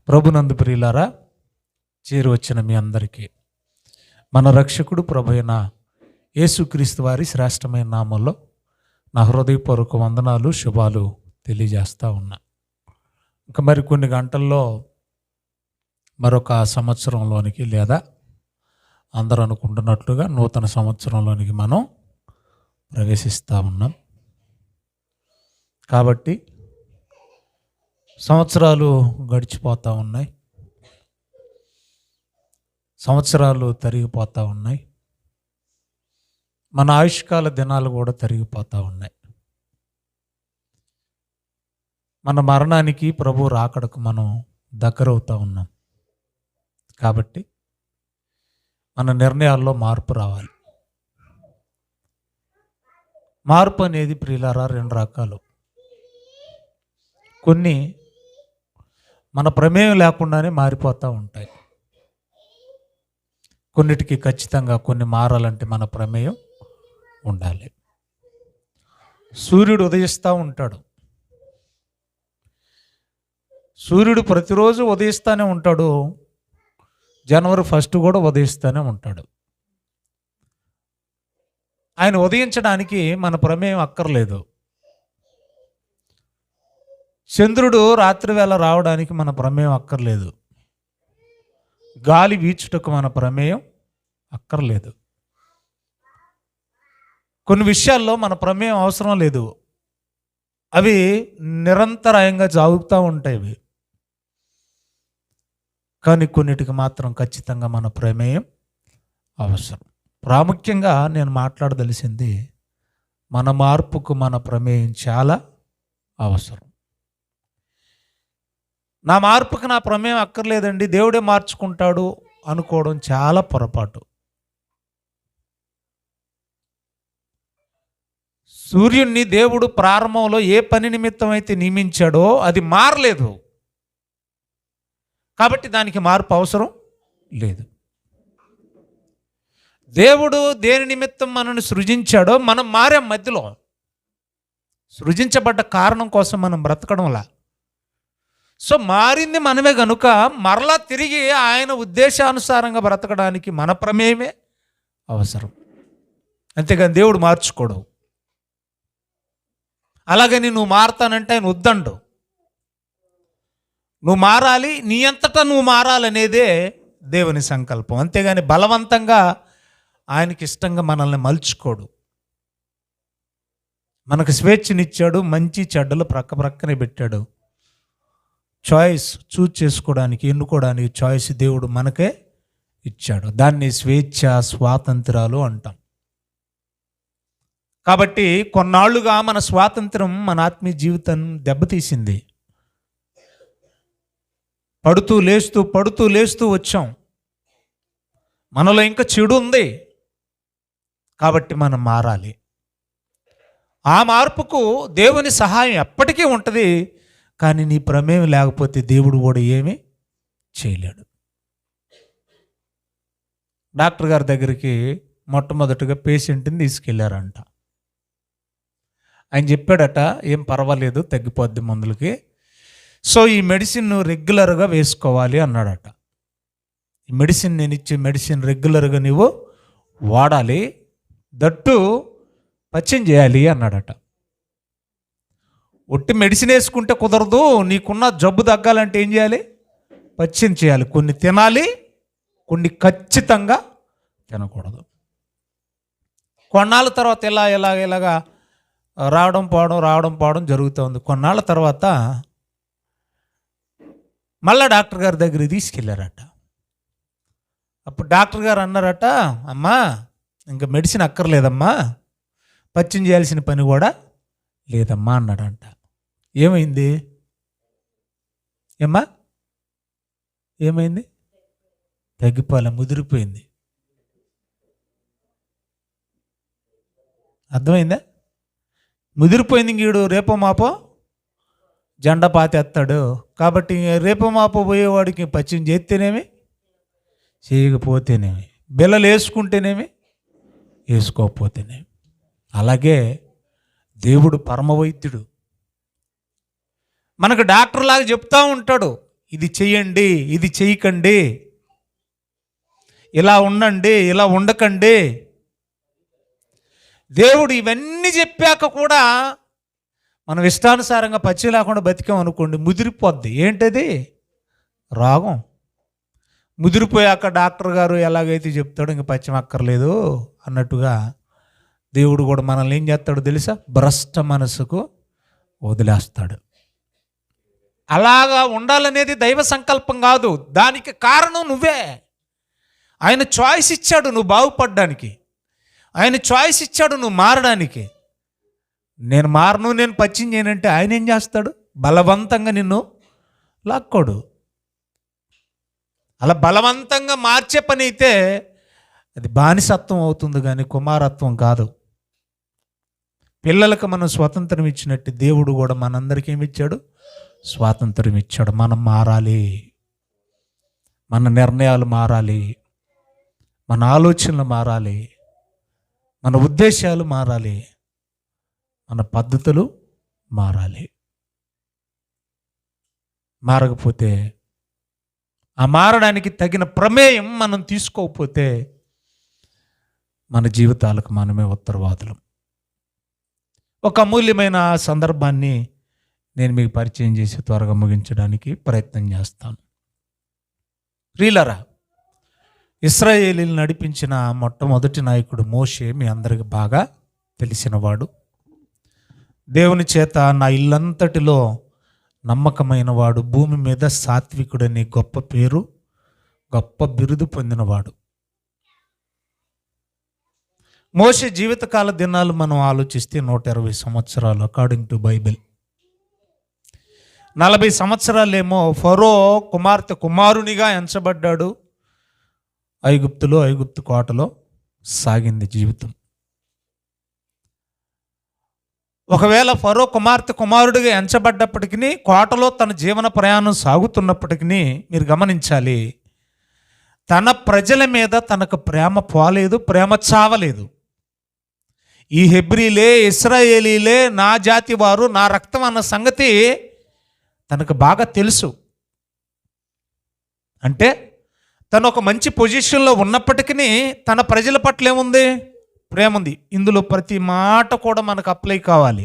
ప్రభునందు ప్రియులారా, చేరి వచ్చిన మీ అందరికీ మన రక్షకుడు ప్రభు అయిన యేసుక్రీస్తు వారి శ్రేష్టమైన నామంలో నా హృదయపూర్వక వందనాలు, శుభాలు తెలియజేస్తూ ఉన్నా. ఇంకా మరికొన్ని గంటల్లో మరొక సంవత్సరంలోనికి, లేదా అందరూ అనుకుంటున్నట్లుగా నూతన సంవత్సరంలోనికి మనం ప్రవేశిస్తూ ఉన్నాం. కాబట్టి సంవత్సరాలు గడిచిపోతూ ఉన్నాయి, సంవత్సరాలు తరిగిపోతూ ఉన్నాయి, మన ఆయుష్కాల దినాలు కూడా తరిగిపోతూ ఉన్నాయి. మన మరణానికి, ప్రభు రాకడకు మనం దగ్గరవుతూ ఉన్నాం. కాబట్టి మన నిర్ణయాల్లో మార్పు రావాలి. మార్పు అనేది ప్రియులారా రెండు రకాలు. కొన్ని మన ప్రమేయం లేకుండానే మారిపోతూ ఉంటాయి. కొన్నిటికి ఖచ్చితంగా కొన్ని మారాలంటే మన ప్రమేయం ఉండాలి. సూర్యుడు ఉదయిస్తూ ఉంటాడు. సూర్యుడు ప్రతిరోజు ఉదయిస్తూనే ఉంటాడు. జనవరి 1 కూడా ఉదయిస్తూనే ఉంటాడు. ఆయన ఉదయించడానికి మన ప్రమేయం అక్కర్లేదు. చంద్రుడు రాత్రి వేళ రావడానికి మన ప్రమేయం అక్కర్లేదు. గాలి వీచుటకు మన ప్రమేయం అక్కర్లేదు. కొన్ని విషయాల్లో మన ప్రమేయం అవసరం లేదు. అవి నిరంతరాయంగా సాగుతూ ఉంటాయి. కానీ కొన్నిటికి మాత్రం ఖచ్చితంగా మన ప్రమేయం అవసరం. ప్రాముఖ్యంగా నేను మాట్లాడదలిసింది మన మార్పుకు మన ప్రమేయం చాలా అవసరం. నా మార్పుకు నా ప్రమేయం అక్కర్లేదండి, దేవుడే మార్చుకుంటాడు అనుకోవడం చాలా పొరపాటు. సూర్యుడిని దేవుడు ప్రారంభంలో ఏ పని నిమిత్తం అయితే నియమించాడో అది మారలేదు. కాబట్టి దానికి మార్పు అవసరం లేదు. దేవుడు దేని నిమిత్తం మనల్ని సృజించాడో మనం మారాం. మధ్యలో సృజించబడ్డ కారణం కోసం మనం బ్రతకడంలా. సో మారింది మనమే గనుక మరలా తిరిగి ఆయన ఉద్దేశానుసారంగా బ్రతకడానికి మన ప్రమేయమే అవసరం. అంతేగాని దేవుడు మార్చుకోడు. అలాగని నువ్వు మారతానంటే ఆయన వద్దండు. నువ్వు మారాలి, నీ అంతటా నువ్వు మారాలనేదే దేవుని సంకల్పం. అంతేగాని బలవంతంగా ఆయనకి ఇష్టంగా మనల్ని మలుచుకోడు. మనకు స్వేచ్ఛనిచ్చాడు, మంచి చెడ్డలు ప్రక్కనే పెట్టాడు. చాయిస్ చూజ్ చేసుకోవడానికి, ఎన్నుకోవడానికి చాయిస్ దేవుడు మనకే ఇచ్చాడు. దాన్ని స్వేచ్ఛ, స్వాతంత్రాలు అంటాం. కాబట్టి కొన్నాళ్ళుగా మన స్వాతంత్రం మన ఆత్మీయ జీవితం దెబ్బతీసింది. పడుతూ లేస్తూ వచ్చాం. మనలో ఇంకా చెడు ఉంది. కాబట్టి మనం మారాలి. ఆ మార్పుకు దేవుని సహాయం ఎప్పటికీ ఉంటుంది. కానీ నీ ప్రమేయం లేకపోతే దేవుడు కూడా ఏమీ చేయలేడు. డాక్టర్ గారి దగ్గరికి మొట్టమొదటిగా పేషెంట్ని తీసుకెళ్ళారంట. ఆయన చెప్పాడట, ఏం పర్వాలేదు, తగ్గిపోద్ది మందులకి. సో ఈ మెడిసిన్ రెగ్యులర్గా వేసుకోవాలి అన్నాడట. ఈ మెడిసిన్, నేను ఇచ్చే మెడిసిన్ రెగ్యులర్గా నువ్వు వాడాలి, దట్టు పచ్యం చేయాలి అన్నాడట. ఒట్టి మెడిసిన్ వేసుకుంటే కుదరదు, నీకున్న జబ్బు తగ్గాలంటే ఏం చేయాలి? పచ్యం చేయాలి. కొన్ని తినాలి, కొన్ని ఖచ్చితంగా తినకూడదు. కొన్నాళ్ళ తర్వాత ఇలాగా రావడం పోవడం జరుగుతూ ఉంది. కొన్నాళ్ళ తర్వాత మళ్ళా డాక్టర్ గారి దగ్గరికి తీసుకెళ్ళారట. అప్పుడు డాక్టర్ గారు అన్నారట, అమ్మా ఇంకా మెడిసిన్ అక్కర్లేదమ్మా, పచ్యం చేయాల్సిన పని కూడా లేదమ్మా అన్నాడంట. ఏమైంది ఏమ్మా? ఏమైంది? తగ్గిపోలే, ముదిరిపోయింది. అర్థమైందా? ముదిరిపోయింది. ఇంకీడు రేపో మాపో జెండా పాతేస్తాడు. కాబట్టి రేపో మాపో పోయేవాడికి పచ్యం చేస్తేనేమి, చేయకపోతేనేమి, బిల్లలు వేసుకుంటేనేమి, వేసుకోకపోతేనేమి. అలాగే దేవుడు పరమవైద్యుడు. మనకు డాక్టర్ లాగా చెప్తా ఉంటాడు, ఇది చెయ్యండి, ఇది చెయ్యకండి, ఇలా ఉండండి, ఇలా ఉండకండి. దేవుడు ఇవన్నీ చెప్పాక కూడా మనం ఇష్టానుసారంగా పచ్చి లేకుండా బతికాం అనుకోండి, ముదిరిపోద్ది. ఏంటది? రోగం. ముదిరిపోయాక డాక్టర్ గారు ఎలాగైతే చెప్తాడో ఇంక పచ్చిమ అక్కర్లేదు అన్నట్టుగా దేవుడు కూడా మనల్ని ఏం చేస్తాడో తెలుసా? భ్రష్ట మనసుకు వదిలేస్తాడు. అలాగా ఉండాలనేది దైవ సంకల్పం కాదు, దానికి కారణం నువ్వే. ఆయన చాయిస్ ఇచ్చాడు నువ్వు బాగుపడడానికి, ఆయన చాయిస్ ఇచ్చాడు నువ్వు మారడానికి. నేను మారను, నేను పచ్చిం చేయనంటే ఆయన ఏం చేస్తాడు? బలవంతంగా నిన్ను లాక్కోడు. అలా బలవంతంగా మార్చే పని అయితే అది బానిసత్వం అవుతుంది కానీ కుమారత్వం కాదు. పిల్లలకు మనం స్వాతంత్రం ఇచ్చినట్టు దేవుడు కూడా మనందరికీ ఏమి ఇచ్చాడు? స్వాతంత్రం ఇచ్చాడు. మనం మారాలి, మన నిర్ణయాలు మారాలి, మన ఆలోచనలు మారాలి, మన ఉద్దేశాలు మారాలి, మన పద్ధతులు మారాలి. మారకపోతే, ఆ మారడానికి తగిన ప్రమేయం మనం తీసుకోకపోతే మన జీవితాలకు మనమే ఉత్తరవాదులం. ఒక అమూల్యమైన సందర్భాన్ని నేను మీకు పరిచయం చేసి త్వరగా ముగించడానికి ప్రయత్నం చేస్తాను. ప్రియులారా, ఇశ్రాయేలీయులను నడిపించిన మొట్టమొదటి నాయకుడు మోషే మీ అందరికి బాగా తెలిసినవాడు. దేవుని చేత నా ఇల్లంతటిలో నమ్మకమైన వాడు, భూమి మీద సాత్వికుడని గొప్ప పేరు, గొప్ప బిరుదు పొందినవాడు. మోషే జీవితకాల దినాలు మనం ఆలోచిస్తే 120 సంవత్సరాలు అకార్డింగ్ టు బైబిల్. 40 సంవత్సరాలేమో ఫరో కుమార్తె కుమారునిగా ఎంచబడ్డాడు. ఐగుప్తు కోటలో సాగింది జీవితం. ఒకవేళ ఫరో కుమార్తె కుమారుడిగా ఎంచబడ్డప్పటికీ, కోటలో తన జీవన ప్రయాణం సాగుతున్నప్పటికీ మీరు గమనించాలి, తన ప్రజల మీద తనకు ప్రేమ పోలేదు, ప్రేమ చావలేదు. ఈ హెబ్రీలే, ఇశ్రాయేలీలే నా జాతి వారు, నా రక్తం అన్న సంగతి తనకు బాగా తెలుసు. అంటే తను ఒక మంచి పొజిషన్లో ఉన్నప్పటికీ తన ప్రజల పట్ల ఏముంది? ప్రేమ ఉంది. ఇందులో ప్రతి మాట కూడా మనకు అప్లై కావాలి.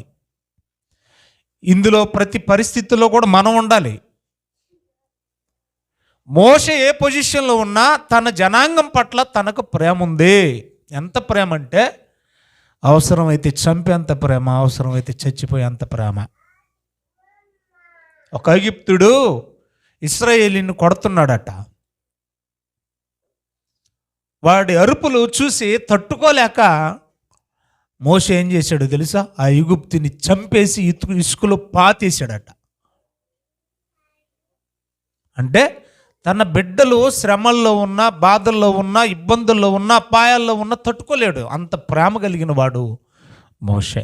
ఇందులో ప్రతి పరిస్థితుల్లో కూడా మనం ఉండాలి. మోషే ఏ పొజిషన్లో ఉన్నా తన జనాంగం పట్ల తనకు ప్రేమ ఉంది. ఎంత ప్రేమ అంటే అవసరమైతే చంపేంత ప్రేమ, అవసరమైతే చచ్చిపోయేంత ప్రేమ. ఒక ఐగుప్తుడు ఇశ్రాయేలీని కొడుతున్నాడట. వాడి అరుపులు చూసి తట్టుకోలేక మోషే ఏం చేశాడో తెలుసా? ఆ ఐగుప్తుని చంపేసి ఇసుకలో పాతేశాడట. అంటే తన బిడ్డలు శ్రమల్లో ఉన్నా, బాధల్లో ఉన్నా, ఇబ్బందుల్లో ఉన్నా, అపాయాల్లో ఉన్నా తట్టుకోలేడు. అంత ప్రేమ కలిగిన వాడు మోషే.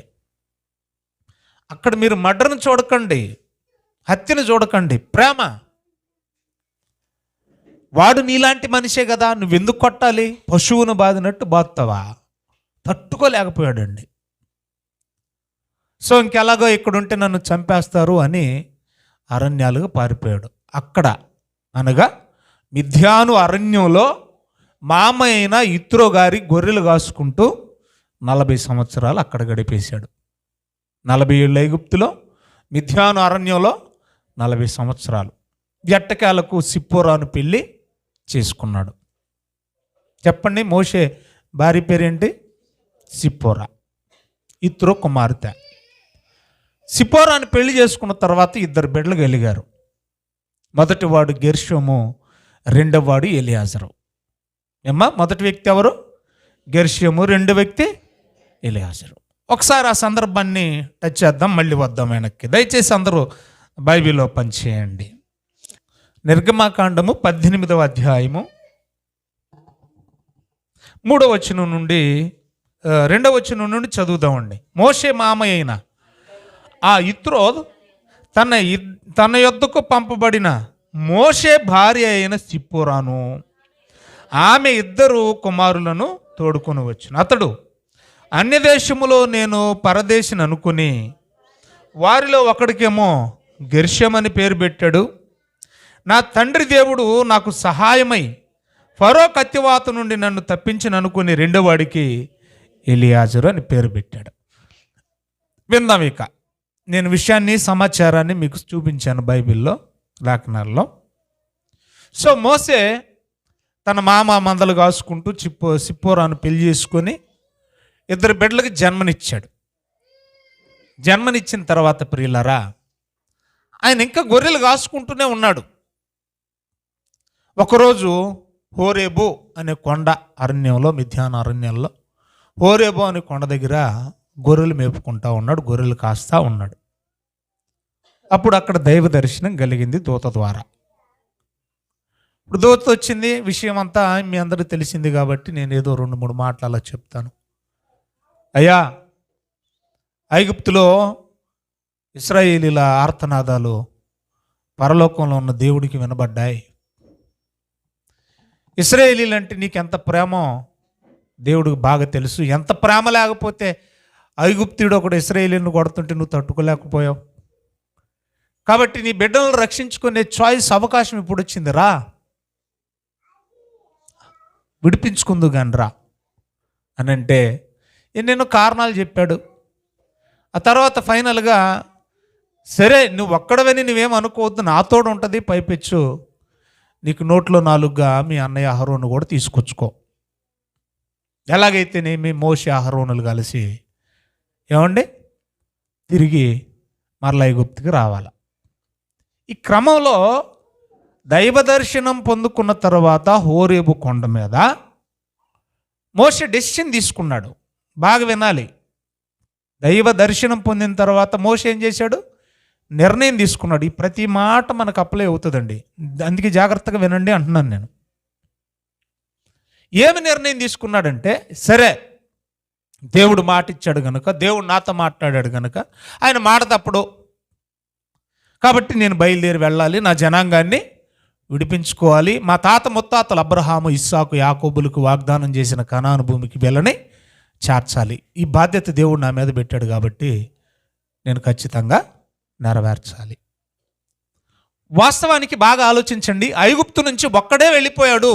అక్కడ మీరు మర్డర్ను చూడకండి, హత్యను చూడకండి, ప్రేమ. వాడు నీలాంటి మనిషే కదా, నువ్వెందుకు కొట్టాలి? పశువును బాదినట్టు బాదుతావా? తట్టుకోలేకపోయాడండి. సో ఇంకెలాగో ఇక్కడుంటే నన్ను చంపేస్తారు అని అరణ్యాలుగా పారిపోయాడు. అక్కడ అనగా మిద్యాను అరణ్యంలో మామయ్య ఇత్రో గారి గొర్రెలు కాసుకుంటూ 40 సంవత్సరాలు అక్కడ గడిపేశాడు. 40 ఏళ్ళు ఐగుప్తులో, మిద్యాను అరణ్యంలో 40 సంవత్సరాలు. ఎట్టకేలకు సిప్పోరాను పెళ్ళి చేసుకున్నాడు. చెప్పండి, మోషే భార్య పేరేంటి? సిప్పోరా, ఇత్రో కుమార్తె. సిప్పోరాని పెళ్లి చేసుకున్న తర్వాత 2 బిడ్డలు కలిగారు. మొదటివాడు గెర్షోము, రెండవవాడు ఎలియాజరు. మొదటి వ్యక్తి ఎవరు? గెర్షోము, రెండో వ్యక్తి ఎలియాజరు. ఒకసారి ఆ సందర్భాన్ని టచ్ చేద్దాం, మళ్ళీ వద్దాం వెనక్కి. దయచేసి అందరూ బైబిల్లో పనిచేయండి. నిర్గమాకాండము 18వ అధ్యాయము 3వ వచనం నుండి 2వ వచనం నుండి చదువుదామండి. మోషే మామయ్య అయిన ఆ ఇత్రో తన యొద్దకు పంపబడిన మోషే భార్య అయిన సిప్పోరాను, ఆమె 2 కుమారులను తోడుకొని వచ్చును. అతడు అన్య దేశములో నేను పరదేశిని అనుకుని వారిలో ఒకడికేమో గెర్షోము అని పేరు పెట్టాడు, నా తండ్రి దేవుడు నాకు సహాయమై ఫరో కత్తివాత నుండి నన్ను తప్పించిన అనుకుని రెండో వాడికి ఎలియాజరు అని పేరు పెట్టాడు. విందాం ఇక. నేను విషయాన్ని సమాచారాన్ని మీకు చూపించాను బైబిల్లో, లేఖనాల్లో. సో మోసే తన మామ మందలు కాసుకుంటూ సిప్పోరాను పెళ్లి చేసుకొని 2 బిడ్డలకు జన్మనిచ్చాడు. జన్మనిచ్చిన తర్వాత ప్రియులరా, ఆయన ఇంకా గొర్రెలు కాసుకుంటూనే ఉన్నాడు. ఒకరోజు హోరేబు అనే కొండ అరణ్యంలో, మిథ్యాన అరణ్యంలో హోరేబు అనే కొండ దగ్గర గొర్రెలు మేపుకుంటా ఉన్నాడు, గొర్రెలు కాస్తా ఉన్నాడు. అప్పుడు అక్కడ దైవ దర్శనం కలిగింది దూత ద్వారా. ఇప్పుడు దూత వచ్చింది, విషయం అంతా మీ అందరికీ తెలిసింది కాబట్టి నేను ఏదో 2-3 మాటలు అలా చెప్తాను. అయ్యా, ఐగుప్తులో ఇశ్రాయేలీల ఆర్తనాదాలు పరలోకంలో ఉన్న దేవుడికి వినబడ్డాయి. ఇశ్రాయేలీలు అంటే నీకు ఎంత ప్రేమో దేవుడికి బాగా తెలుసు. ఎంత ప్రేమ లేకపోతే ఐగుప్తుడు ఒకడు ఇశ్రాయేలీని కొడుతుంటే నువ్వు తట్టుకోలేకపోయావు. కాబట్టి నీ బిడ్డలను రక్షించుకునే చాయిస్, అవకాశం ఇప్పుడు వచ్చింది. రా, విడిపించుకుందు కానీ రా అని అంటే ఎన్నెన్నో కారణాలు చెప్పాడు. ఆ తర్వాత ఫైనల్గా సరే నువ్వు ఒక్కడవని నువ్వేం అనుకోవద్దు, నాతోడు ఉంటుంది, పైపెచ్చు నీకు నోట్లో 4గా మీ అన్నయ్య అహరోను కూడా తీసుకొచ్చుకో. ఎలాగైతేనేమి మోషే అహరోనులు కలిసి ఏమండి తిరిగి మరలా ఐగుప్తుకి రావాలి. ఈ క్రమంలో దైవ దర్శనం పొందుకున్న తర్వాత హోరేబు కొండ మీద మోషే డెసిషన్ తీసుకున్నాడు. బాగా వినాలి. దైవ దర్శనం పొందిన తర్వాత మోషే ఏం చేశాడు? నిర్ణయం తీసుకున్నాడు. ఈ ప్రతి మాట మనకు అప్లై అవుతుందండి, అందుకే జాగ్రత్తగా వినండి అంటున్నాను నేను. ఏమి నిర్ణయం తీసుకున్నాడంటే, సరే దేవుడు మాట ఇచ్చాడు కనుక, దేవుడు నాతో మాట్లాడాడు కనుక ఆయన మాట తప్పుడు, కాబట్టి నేను బయలుదేరి వెళ్ళాలి, నా జనాంగాన్ని విడిపించుకోవాలి, మా తాత ముత్తాతలు అబ్రహాము, ఇస్సాకు, యాకోబులకు వాగ్దానం చేసిన కనాను భూమికి వెళ్ళని చేర్చాలి. ఈ బాధ్యత దేవుడు నా మీద పెట్టాడు కాబట్టి నేను ఖచ్చితంగా నెరవేర్చాలి. వాస్తవానికి బాగా ఆలోచించండి. ఐగుప్తు నుంచి ఒక్కడే వెళ్ళిపోయాడు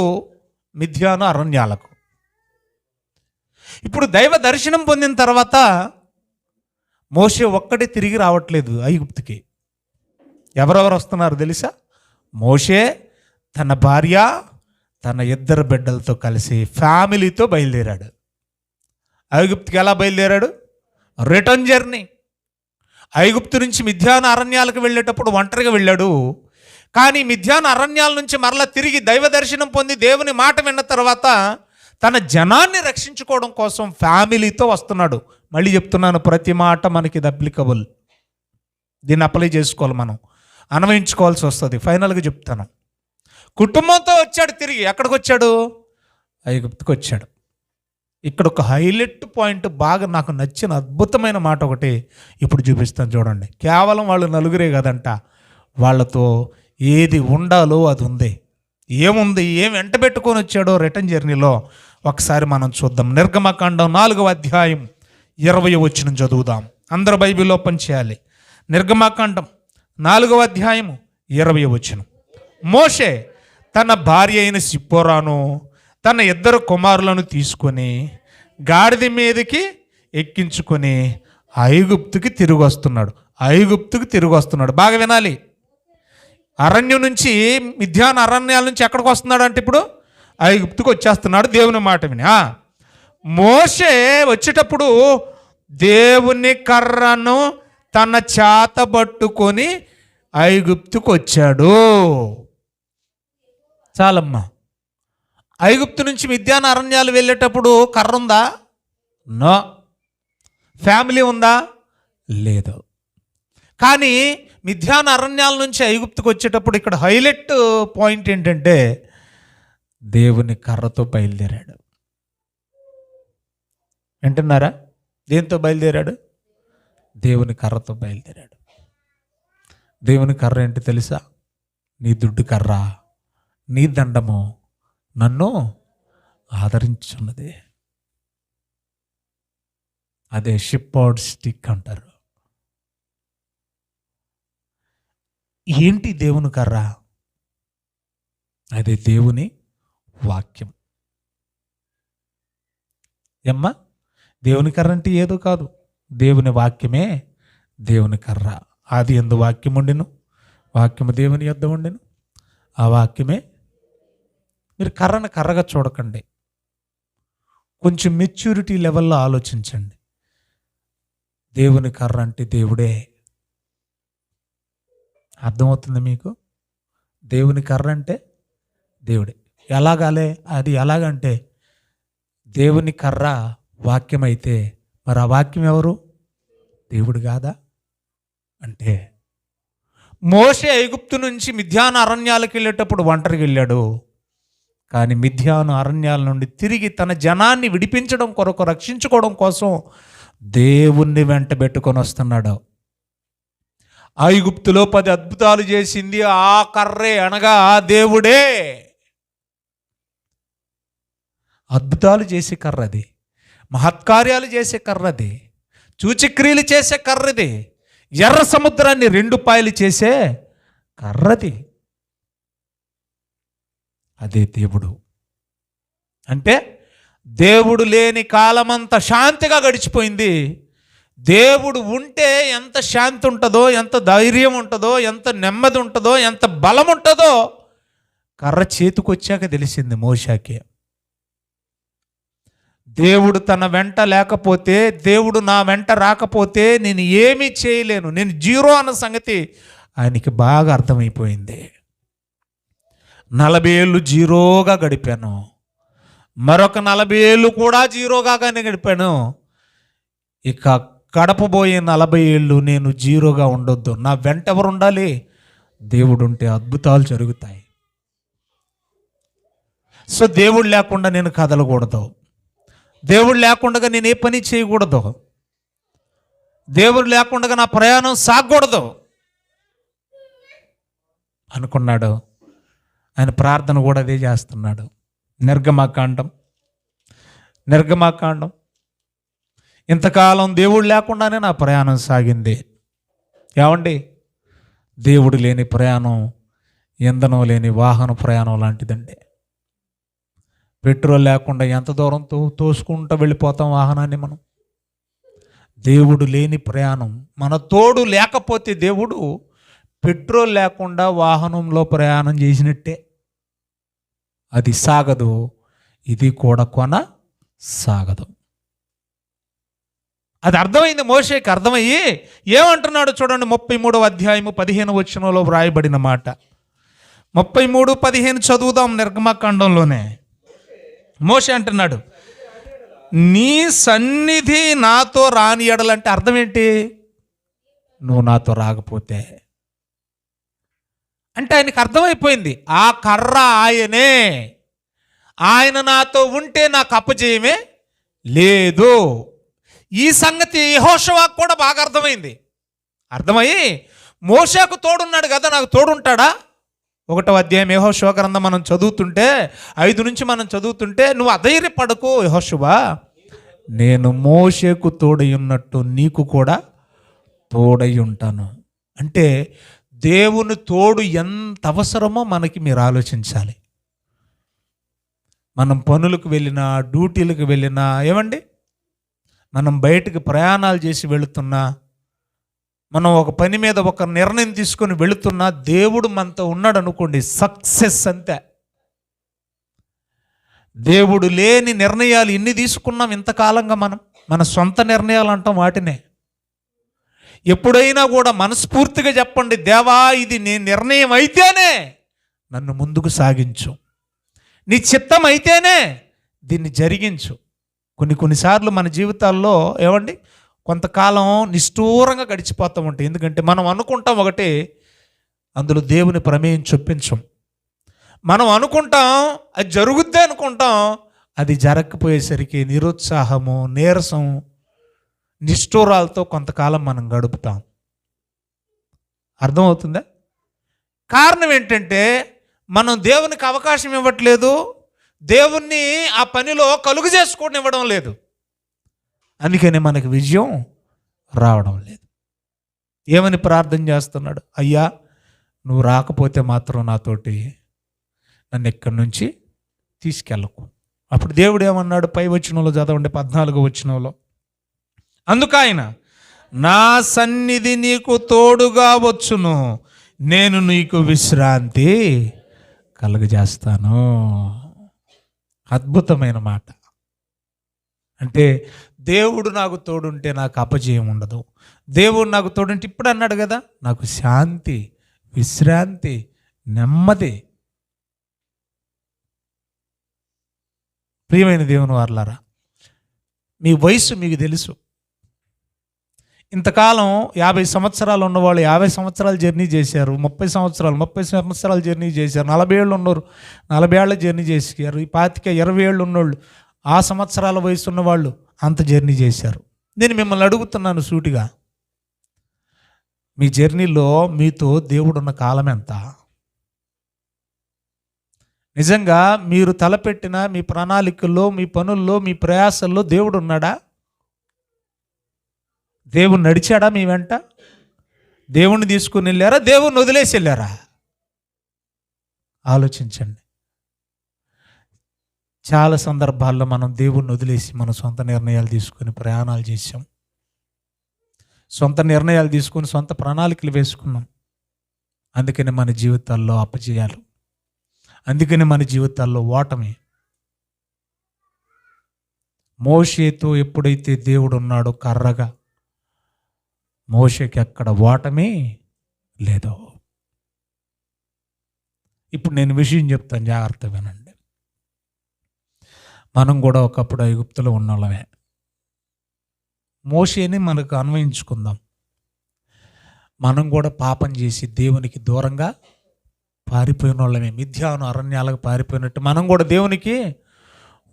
మిథ్యాను అరణ్యాలకు. ఇప్పుడు దైవ దర్శనం పొందిన తర్వాత మోషే ఒక్కడే తిరిగి రావట్లేదు ఐగుప్తుకి. ఎవరెవరు వస్తున్నారు తెలుసా? మోషే, తన భార్య, తన 2 బిడ్డలతో కలిసి ఫ్యామిలీతో బయలుదేరాడు. ఐగుప్తుకి ఎలా బయలుదేరాడు? Return journey. ఐగుప్తు నుంచి మిథ్యాన అరణ్యాలకు వెళ్ళేటప్పుడు ఒంటరిగా వెళ్ళాడు. కానీ మిథ్యాన అరణ్యాల నుంచి మరలా తిరిగి దైవ దర్శనం పొంది దేవుని మాట విన్న తర్వాత తన జనాన్ని రక్షించుకోవడం కోసం ఫ్యామిలీతో వస్తున్నాడు. మళ్ళీ చెప్తున్నాను, ప్రతి మాట మనకి ఇది అప్లికబుల్. దీన్ని అప్లై చేసుకోవాలి, మనం అన్వయించుకోవాల్సి వస్తుంది. ఫైనల్గా చెప్తాను, కుటుంబంతో వచ్చాడు. తిరిగి ఎక్కడికి వచ్చాడు? ఐగుప్తుకి వచ్చాడు. ఇక్కడ ఒక హైలైట్ పాయింట్, బాగా నాకు నచ్చిన అద్భుతమైన మాట ఒకటి ఇప్పుడు చూపిస్తాను చూడండి. కేవలం వాళ్ళు 4 కదంట, వాళ్ళతో ఏది ఉండాలో అది ఉంది. ఏముంది, ఏం వెంట పెట్టుకొని వచ్చాడో రిటర్న్ జర్నీలో ఒకసారి మనం చూద్దాం. నిర్గమకాండం 4వ అధ్యాయం 20వ వచనం చదువుదాం. అందరూ బైబిల్ ఓపెన్ చేయాలి. నిర్గమకాండం 4వ అధ్యాయం 20వ వచనం. మోషే తన భార్య అయిన సిప్పోరాను, తన 2 కుమారులను తీసుకొని గాడిద మీదకి ఎక్కించుకొని ఐగుప్తుకి తిరిగి వస్తున్నాడు. బాగా వినాలి. అరణ్యం నుంచి, మిథ్యాన అరణ్యాల నుంచి ఎక్కడికి వస్తున్నాడు అంటే ఇప్పుడు ఐగుప్తుకి వచ్చేస్తున్నాడు దేవుని మాట విని. మోషే వచ్చేటప్పుడు దేవుని కర్రను తన చేత పట్టుకొని ఐగుప్తుకు వచ్చాడు. చాలమ్మా. ఐగుప్తు నుంచి మిథ్యాన అరణ్యాలు వెళ్ళేటప్పుడు కర్ర ఉందా? నో. ఫ్యామిలీ ఉందా? లేదు. కానీ మిథ్యాన అరణ్యాల నుంచి ఐగుప్తుకు వచ్చేటప్పుడు ఇక్కడ హైలైట్ పాయింట్ ఏంటంటే దేవుని కర్రతో బయలుదేరాడు. వింటున్నారా? దేంతో బయలుదేరాడు? దేవుని కర్రతో బయలుదేరాడు. దేవుని కర్ర ఏంటి తెలుసా? నీ దుడ్డు కర్ర, నీ దండము నన్ను ఆదరించున్నది. అదే షిప్పోర్డ్ స్టిక్ అంటారు. ఏంటి దేవుని కర్ర? అదే దేవుని వాక్యం. ఏమ్మా, దేవుని కర్ర అంటే ఏదో కాదు, దేవుని వాక్యమే దేవుని కర్ర. ఆది యందు వాక్యం ఉండెను, వాక్యము దేవుని యొద్ద ఉండెను, ఆ వాక్యమే. మీరు కర్రను కర్రగా చూడకండి, కొంచెం మెచ్యూరిటీ లెవెల్లో ఆలోచించండి. దేవుని కర్ర అంటే దేవుడే. అర్థమవుతుంది మీకు? దేవుని కర్ర అంటే దేవుడే. ఎలాగాలే అది? ఎలాగంటే దేవుని కర్ర వాక్యం అయితే మరి ఆ వాక్యం ఎవరు? దేవుడు కాదా? అంటే మోషే ఐగుప్తు నుంచి మిద్యాను అరణ్యాలకు వెళ్ళేటప్పుడు ఒంటరిగా వెళ్ళాడు. కానీ మిద్యాను అరణ్యాల నుండి తిరిగి తన జనాన్ని విడిపించడం కొరకు, రక్షించుకోవడం కోసం దేవుణ్ణి వెంట పెట్టుకొని వస్తున్నాడు. ఐగుప్తులో 10 అద్భుతాలు చేసింది ఆ కర్రే, అనగా ఆ దేవుడే. అద్భుతాలు చేసే కర్రది, మహత్కార్యాలు చేసే కర్రది, సూచక్రియలు చేసే కర్రది, ఎర్ర సముద్రాన్ని 2 పాయలు చేసే కర్రది. అదే దేవుడు. అంటే దేవుడు లేని కాలమంతా శాంతిగా గడిచిపోయింది. దేవుడు ఉంటే ఎంత శాంతి ఉంటుందో, ఎంత ధైర్యం ఉంటుందో, ఎంత నెమ్మది ఉంటుందో, ఎంత బలం ఉంటుందో కర్ర చేతికొచ్చాక తెలిసింది మోషేకి. దేవుడు తన వెంట లేకపోతే, దేవుడు నా వెంట రాకపోతే నేను ఏమీ చేయలేను, నేను జీరో అన్న సంగతి ఆయనకి బాగా అర్థమైపోయింది. 40 ఏళ్ళు జీరోగా గడిపాను, మరొక 40 ఏళ్ళు కూడా జీరోగానే గడిపాను. ఇక గడపబోయే 40 ఏళ్ళు నేను జీరోగా ఉండొద్దు. నా వెంట ఎవరు ఉండాలి? దేవుడు ఉంటే అద్భుతాలు జరుగుతాయి. సో దేవుడు లేకుండా నేను కదలకూడదు, దేవుడు లేకుండా నేను ఏ పని చేయకూడదు, దేవుడు లేకుండా నా ప్రయాణం సాగకూడదు అనుకున్నాడు. ఆయన ప్రార్థన కూడా అదే చేస్తున్నాడు. నిర్గమాకాండం ఇంతకాలం దేవుడు లేకుండానే నా ప్రయాణం సాగింది. ఏమండి, దేవుడు లేని ప్రయాణం ఇంధనం లేని వాహన ప్రయాణం లాంటిదండి. పెట్రోల్ లేకుండా ఎంత దూరం తోసుకుంటూ వెళ్ళిపోతాం వాహనాన్ని మనం. దేవుడు లేని ప్రయాణం, మన తోడు లేకపోతే దేవుడు పెట్రోల్ లేకుండా వాహనంలో ప్రయాణం చేసినట్టే. అది సాగదు, ఇది కూడా సాగదు. అది అర్థమైంది మోషేకి. అర్థమయ్యి ఏమంటున్నాడు చూడండి, 33వ అధ్యాయము 15వ వచనంలో వ్రాయబడిన మాట. 33:15 చదువుదాం. నిర్గమకాండంలోనే మోషే అంటున్నాడు, నీ సన్నిధి నాతో రాని ఎడలంటే అర్థం ఏంటి? నువ్వు నాతో రాకపోతే. అంటే ఆయనకు అర్థమైపోయింది, ఆ కర్ర ఆయనే, ఆయన నాతో ఉంటే నాకు అపజయమే లేదు. ఈ సంగతి యెహోషువకు కూడా బాగా అర్థమైంది. అర్థమయ్యి మోషేకు తోడున్నాడు కదా, నాకు తోడుంటాడా? 1వ అధ్యాయం యెహోషువ గ్రంథం మనం చదువుతుంటే 5 నుంచి మనం చదువుతుంటే, నువ్వు అధైర్యపడకు యెహోషువ, నేను మోషేకు తోడై ఉన్నట్టు నీకు కూడా తోడై ఉంటాను. అంటే దేవుని తోడు ఎంత అవసరమో మనకి మీరు ఆలోచించాలి. మనం పనులకు వెళ్ళినా, డ్యూటీలకు వెళ్ళినా, ఏమండి, మనం బయటకు ప్రయాణాలు చేసి వెళుతున్నా, మనం ఒక పని మీద ఒక నిర్ణయం తీసుకొని వెళుతున్నా, దేవుడు మనతో ఉన్నాడు అనుకోండి, సక్సెస్ అంతే. దేవుడు లేని నిర్ణయాలు ఎన్ని తీసుకున్నాం ఇంతకాలంగా మనం, మన సొంత నిర్ణయాలు అంటాం వాటినే. ఎప్పుడైనా కూడా మనస్ఫూర్తిగా చెప్పండి, దేవా ఇది నీ నిర్ణయం అయితేనే నన్ను ముందుకు సాగించు, నీ చిత్తం అయితేనే దీన్ని జరిగించు. కొన్నిసార్లు మన జీవితాల్లో ఏమండి కొంతకాలం నిష్ఠూరంగా గడిచిపోతూ ఉంటాయి. ఎందుకంటే మనం అనుకుంటాం ఒకటి, అందులో దేవుని ప్రమేయం చొప్పించం. మనం అనుకుంటాం అది జరుగుద్ది అనుకుంటాం, అది జరగకపోయేసరికి నిరుత్సాహము, నీరసం, నిష్ఠూరాలతో కొంతకాలం మనం గడుపుతాం. అర్థమవుతుందా? కారణం ఏంటంటే మనం దేవునికి అవకాశం ఇవ్వట్లేదు, దేవుణ్ణి ఆ పనిలో కలుగు చేసుకోవడం ఇవ్వడం లేదు. అందుకని మనకి విజయం రావడం లేదు. ఏమని ప్రార్థన చేస్తున్నాడు? అయ్యా నువ్వు రాకపోతే మాత్రం నాతోటి నన్ను ఇక్కడి నుంచి తీసుకెళ్ళకు. అప్పుడు దేవుడు ఏమన్నాడు? పై వచనంలో చదవండి, 14వ వచనంలో. అందుకు ఆయన, నా సన్నిధి నీకు తోడుగా వచ్చును, నేను నీకు విశ్రాంతి కలుగజేస్తాను. అద్భుతమైన మాట. అంటే దేవుడు నాకు తోడుంటే నాకు అపజయం ఉండదు. దేవుడు నాకు తోడుంటే ఇప్పుడు అన్నాడు కదా, నాకు శాంతి, విశ్రాంతి, నెమ్మది. ప్రియమైన దేవుని వారలారా, మీ వయసు మీకు తెలుసు. ఇంతకాలం 50 సంవత్సరాలు ఉన్నవాళ్ళు 50 సంవత్సరాలు జర్నీ చేశారు, 30 సంవత్సరాలు జర్నీ చేశారు, 40 ఏళ్ళు ఉన్నారు 40 ఏళ్ళ జర్నీ చేశారు, 20 ఏళ్ళు ఉన్నోళ్ళు, ఆ సంవత్సరాల వయసు ఉన్నవాళ్ళు అంత జర్నీ చేశారు. నేను మిమ్మల్ని అడుగుతున్నాను సూటిగా, మీ జర్నీలో మీతో దేవుడున్న కాలం ఎంత? నిజంగా మీరు తలపెట్టిన మీ ప్రణాళికల్లో, మీ పనుల్లో, మీ ప్రయాసల్లో దేవుడు ఉన్నాడా? దేవుడు నడిచాడా మీ వెంట? దేవుణ్ణి తీసుకుని వెళ్ళారా? దేవుణ్ణి వదిలేసి వెళ్ళారా? ఆలోచించండి. చాలా సందర్భాల్లో మనం దేవుణ్ణి వదిలేసి మన సొంత నిర్ణయాలు తీసుకొని ప్రయాణాలు చేసాం, సొంత నిర్ణయాలు తీసుకొని సొంత ప్రణాళికలు వేసుకున్నాం. అందుకని మన జీవితాల్లో అపజయాలు, అందుకని మన జీవితాల్లో ఓటమి. మోషేతో ఎప్పుడైతే దేవుడు ఉన్నాడో కర్రగా, మోషేకి అక్కడ ఓటమి లేదు. ఇప్పుడు నేను విషయం చెప్తాను, జాగ్రత్త వినండి. మనం కూడా ఒకప్పుడు ఐగుప్తులో ఉన్నోళ్ళమే. మోషేని మనకు అన్వయించుకుందాం. మనం కూడా పాపం చేసి దేవునికి దూరంగా పారిపోయిన వాళ్ళమే. మిథ్యాను అరణ్యాలకు పారిపోయినట్టు మనం కూడా దేవునికి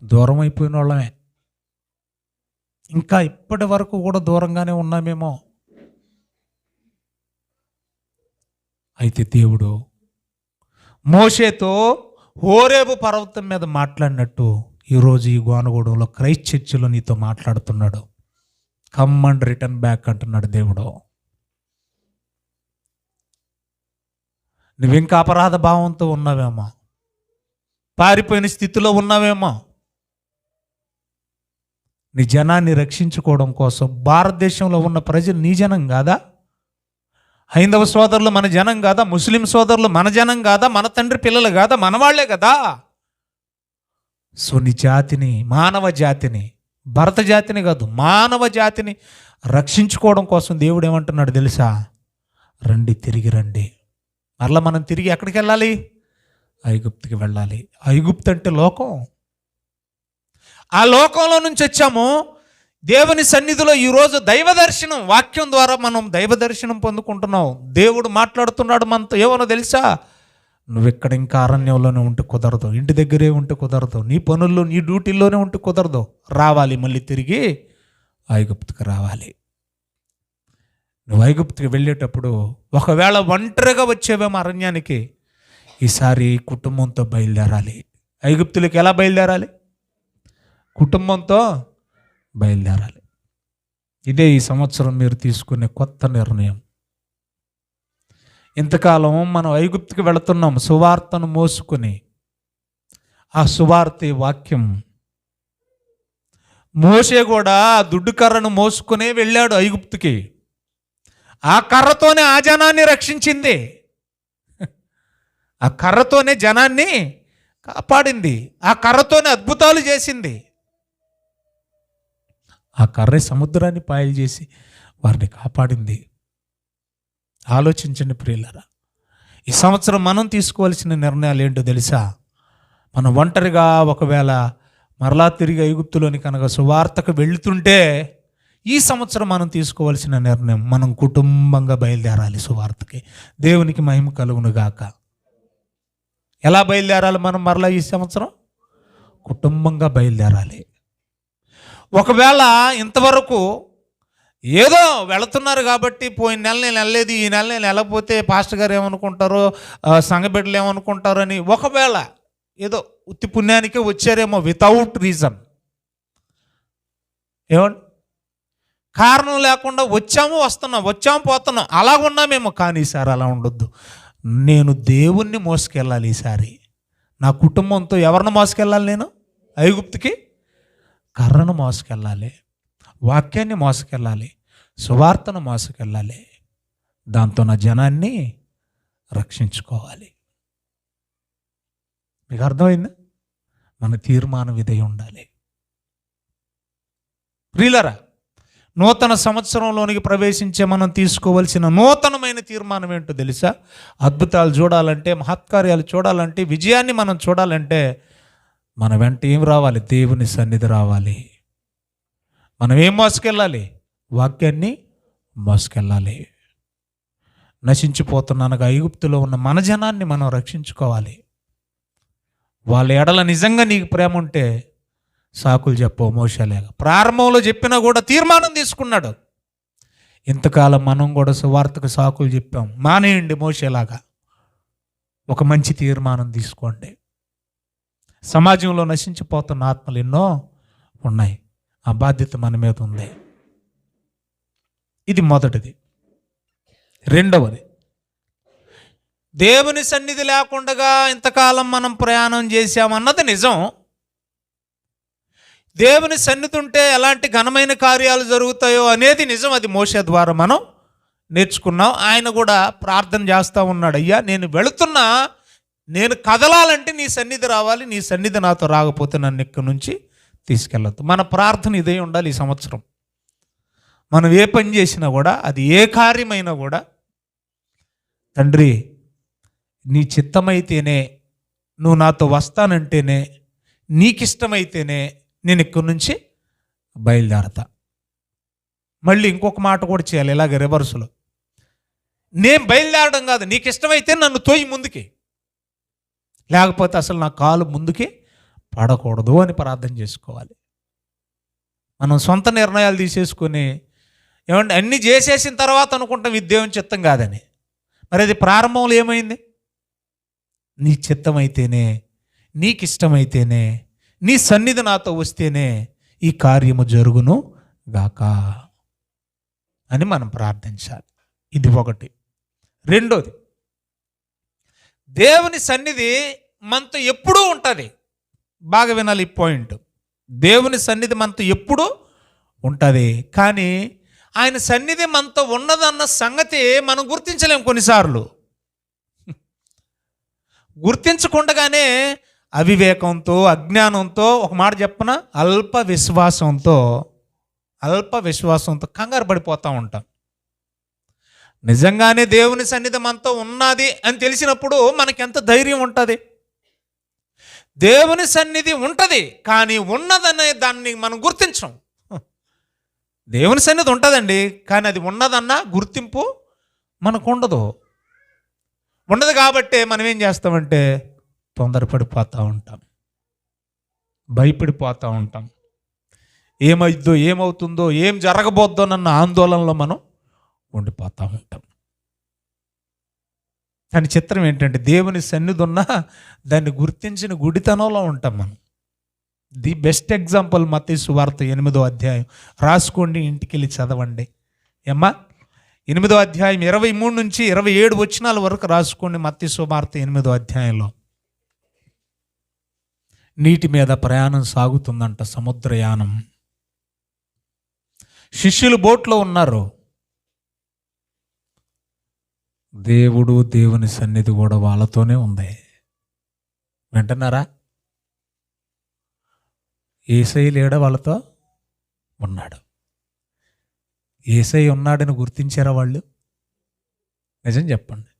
దూరం అయిపోయిన వాళ్ళమే. ఇంకా ఇప్పటి వరకు కూడా దూరంగానే ఉన్నామేమో. అయితే దేవుడు మోషేతో హోరేబు పర్వతం మీద మాట్లాడినట్టు ఈరోజు ఈ గోనగూడెంలో క్రైస్ట్ చర్చిలో నీతో మాట్లాడుతున్నాడు. కమ్ అండ్ రిటర్న్ బ్యాక్ అంటున్నాడు దేవుడు. నువ్వింకా అపరాధ భావంతో ఉన్నావేమో, పారిపోయిన స్థితిలో ఉన్నావేమో. నీ జనాన్ని రక్షించుకోవడం కోసం భారతదేశంలో ఉన్న ప్రజలు నీ జనం కాదా? హైందవ సోదరులు మన జనం కాదా? ముస్లిం సోదరులు మన జనం కాదా? మన తండ్రి పిల్లలు కాదా? మనవాళ్లే కదా. సో నీ జాతిని, మానవ జాతిని, భరత జాతిని కాదు, మానవ జాతిని రక్షించుకోవడం కోసం దేవుడు ఏమంటున్నాడు తెలుసా? రండి, తిరిగి రండి. మరలా మనం తిరిగి ఎక్కడికి వెళ్ళాలి? ఐగుప్తుకి వెళ్ళాలి. ఐగుప్తు అంటే లోకం. ఆ లోకంలో నుంచి వచ్చాము దేవుని సన్నిధిలో. ఈరోజు దైవ దర్శనం, వాక్యం ద్వారా మనం దైవ దర్శనం పొందుకుంటున్నాం. దేవుడు మాట్లాడుతున్నాడు మనతో. ఏమనో తెలుసా? నువ్వు ఇక్కడ ఇంకా అరణ్యంలోనే ఉంటే కుదరదు, ఇంటి దగ్గరే ఉంటే కుదరదు, నీ పనుల్లో నీ డ్యూటీల్లోనే ఉంటే కుదరదు. రావాలి, మళ్ళీ తిరిగి ఐగుప్తుకి రావాలి. నువ్వు ఐగుప్తుకి వెళ్ళేటప్పుడు ఒకవేళ ఒంటరిగా వచ్చేవేమో అరణ్యానికి, ఈసారి కుటుంబంతో బయలుదేరాలి. ఐగుప్తులకి ఎలా బయలుదేరాలి? కుటుంబంతో బయలుదేరాలి. ఇదే ఈ సంవత్సరం మీరు తీసుకునే కొత్త నిర్ణయం. ఇంతకాలం మనం ఐగుప్తుకి వెళుతున్నాం సువార్తను మోసుకొని. ఆ సువార్త వాక్యం. మోషే కూడా ఆ దుడ్డు కర్రను మోసుకునే వెళ్ళాడు ఐగుప్తుకి. ఆ కర్రతోనే ఆ జనాన్ని రక్షించింది. ఆ కర్రతోనే జనాన్ని కాపాడింది. ఆ కర్రతోనే అద్భుతాలు చేసింది. ఆ కర్ర సముద్రాన్ని పాయలు చేసి వారిని కాపాడింది. ఆలోచించండి ప్రియులారా. ఈ సంవత్సరం మనం తీసుకోవాల్సిన నిర్ణయాలు ఏంటో తెలుసా? మనం ఒంటరిగా ఒకవేళ మరలా తిరిగి ఐగుప్తులోని కనుక సువార్తకు వెళుతుంటే, ఈ సంవత్సరం మనం తీసుకోవాల్సిన నిర్ణయం, మనం కుటుంబంగా బయలుదేరాలి సువార్తకి. దేవునికి మహిమ కలుగును గాక. ఎలా బయలుదేరాలి మనం మరలా ఈ సంవత్సరం? కుటుంబంగా బయలుదేరాలి. ఒకవేళ ఇంతవరకు ఏదో వెళుతున్నారు కాబట్టి పోయిన నెల నేను వెళ్ళలేదు, ఈ నెల నేను వెళ్ళకపోతే పాస్టర్ గారు ఏమనుకుంటారో, సంఘబిడ్డలు ఏమనుకుంటారో అని ఒకవేళ ఏదో ఉత్తి పుణ్యానికే వచ్చారేమో వితౌట్ రీజన్, ఏమండి, కారణం లేకుండా వచ్చాము వస్తున్నాం, వచ్చాము పోతున్నాం, అలాగున్నామేమో. కానీ ఈసారి అలా ఉండొద్దు. నేను దేవుణ్ణి మోసుకెళ్ళాలి. ఈసారి నా కుటుంబంతో ఎవరిని మోసుకెళ్ళాలి? నేను ఐగుప్తుకి కర్రను మోసుకెళ్ళాలి, వాక్యాన్ని మోసుకెళ్ళాలి, సువార్తను మోసుకెళ్ళాలి. దాంతో నా జనాన్ని రక్షించుకోవాలి. మీకు అర్థమైందా? మన తీర్మానం ఇదే ఉండాలి. ప్రియులారా, నూతన సంవత్సరంలోనికి ప్రవేశించే మనం తీసుకోవలసిన నూతనమైన తీర్మానం ఏంటో తెలుసా? అద్భుతాలు చూడాలంటే, మహత్కార్యాలు చూడాలంటే, విజయాన్ని మనం చూడాలంటే మన వెంట ఏం రావాలి? దేవుని సన్నిధి రావాలి. మనం ఏం మోసుకెళ్ళాలి? వాక్యాన్ని మోసుకెళ్ళాలి. నశించిపోతున్నానగా ఐగుప్తులో ఉన్న మన జనాన్ని మనం రక్షించుకోవాలి. వాళ్ళ ఎడల నిజంగా నీకు ప్రేమ ఉంటే సాకులు చెప్పవు మోషేలాగా. ప్రారంభంలో చెప్పినా కూడా తీర్మానం తీసుకున్నాడు. ఇంతకాలం మనం కూడా సువార్తకు సాకులు చెప్పాం. మానేయండి మోషేలాగా. ఒక మంచి తీర్మానం తీసుకోండి. సమాజంలో నశించిపోతున్న ఆత్మలు ఎన్నో ఉన్నాయి. ఆ బాధ్యత మన మీద ఉంది. ఇది మొదటిది. రెండవది, దేవుని సన్నిధి లేకుండా ఇంతకాలం మనం ప్రయాణం చేశామన్నది నిజం. దేవుని సన్నిధి ఉంటే ఎలాంటి ఘనమైన కార్యాలు జరుగుతాయో అనేది నిజం. అది మోషే ద్వారా మనం నేర్చుకున్నాం. ఆయన కూడా ప్రార్థన చేస్తూ ఉన్నాడు, అయ్యా నేను వెళుతున్నా, నేను కదలాలంటే నీ సన్నిధి రావాలి, నీ సన్నిధి నాతో రాకపోతే నన్ను ఇక్కడి నుంచి తీసుకెళ్ళద్దు. మన ప్రార్థన ఇదే ఉండాలి. ఈ సంవత్సరం మనం ఏ పని చేసినా కూడా, అది ఏ కార్యమైనా కూడా, తండ్రి నీ చిత్తమైతేనే, నువ్వు నాతో వస్తానంటేనే, నీకిష్టమైతేనే నేను ఇక్కడి నుంచి బయలుదేరతా. మళ్ళీ ఇంకొక మాట కూడా చేయాలి ఇలాగ రివర్సులో. నేను బయలుదేరడం కాదు, నీకు ఇష్టమైతే నన్ను తోయి ముందుకి, లేకపోతే అసలు నా కాలు ముందుకి పడకూడదు అని ప్రార్థన చేసుకోవాలి. మనం సొంత నిర్ణయాలు తీసేసుకొని ఏమంటే అన్నీ చేసేసిన తర్వాత అనుకుంటాం ఇది దేవుని చిత్తం కాదని. మరి అది ప్రారంభంలో ఏమైంది? నీ చిత్తమైతేనే, నీకు ఇష్టమైతేనే, నీ సన్నిధి నాతో వస్తేనే ఈ కార్యము జరుగును గాక అని మనం ప్రార్థించాలి. ఇది ఒకటి. రెండోది, దేవుని సన్నిధి మనతో ఎప్పుడూ ఉంటుంది. బాగా వినాలి ఈ పాయింట్. దేవుని సన్నిధి మనతో ఎప్పుడూ ఉంటుంది. కానీ ఆయన సన్నిధి మనతో ఉన్నదన్న సంగతి మనం గుర్తించలేం. కొన్నిసార్లు గుర్తించకుండగానే అవివేకంతో, అజ్ఞానంతో, ఒక మాట చెప్పన, అల్ప విశ్వాసంతో కంగారు పడిపోతూ ఉంటాం. నిజంగానే దేవుని సన్నిధి మనతో ఉన్నది అని తెలిసినప్పుడు మనకెంత ధైర్యం ఉంటుంది. దేవుని సన్నిధి ఉంటుంది, కానీ ఉన్నదనే దాన్ని మనం గుర్తించం. దేవుని సన్నిధి ఉంటుందండి, కానీ అది ఉన్నదన్న గుర్తింపు మనకు ఉండదు. కాబట్టి మనం ఏం చేస్తామంటే తొందరపడిపోతూ ఉంటాం, భయపడిపోతూ ఉంటాం. ఏమవుతుందో, ఏం జరగబోద్దోనన్న ఆందోళనలో మనం ఉండిపోతూ ఉంటాం. కానీ చిత్రం ఏంటంటే దేవుని సన్నిధి ఉన్నా దాన్ని గుర్తించిన గుడితనంలో ఉంటాం మనం. ది బెస్ట్ ఎగ్జాంపుల్ మత్తయి సువార్త 8వ అధ్యాయం. రాసుకోండి, ఇంటికి వెళ్ళి చదవండి. ఏమ్మా, 8వ అధ్యాయం 23 నుంచి 27 వచనాల వరకు రాసుకోండి. మత్తయి సువార్త 8వ అధ్యాయంలో నీటి మీద ప్రయాణం సాగుతుందంట, సముద్రయానం. శిష్యులు బోట్లో ఉన్నారు. దేవుని సన్నిధి కూడా వాళ్ళతోనే ఉంది. వింటున్నారా? యేసయ్య లేడా? వాళ్ళతో ఉన్నాడు. యేసయ్య ఉన్నాడని గుర్తించారా వాళ్ళు? నిజం చెప్పండి,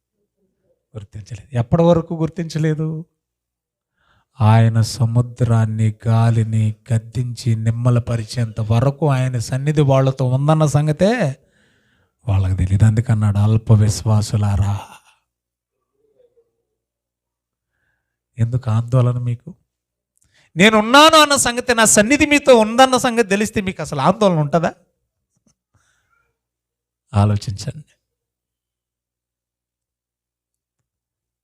గుర్తించలేదు. ఎప్పటి వరకు గుర్తించలేదు? ఆయన సముద్రాన్ని, గాలిని గద్దించి నిమ్మలపరిచేంత వరకు ఆయన సన్నిధి వాళ్ళతో ఉందన్న సంగతే వాళ్ళకి తెలియదు. అందుకన్నాడు, అల్ప విశ్వాసులారా. ఎందుకు ఆందోళన మీకు? నేనున్నాను అన్న సంగతి, నా సన్నిధి మీతో ఉందన్న సంగతి తెలిస్తే మీకు అసలు ఆందోళన ఉంటుందా? ఆలోచించండి.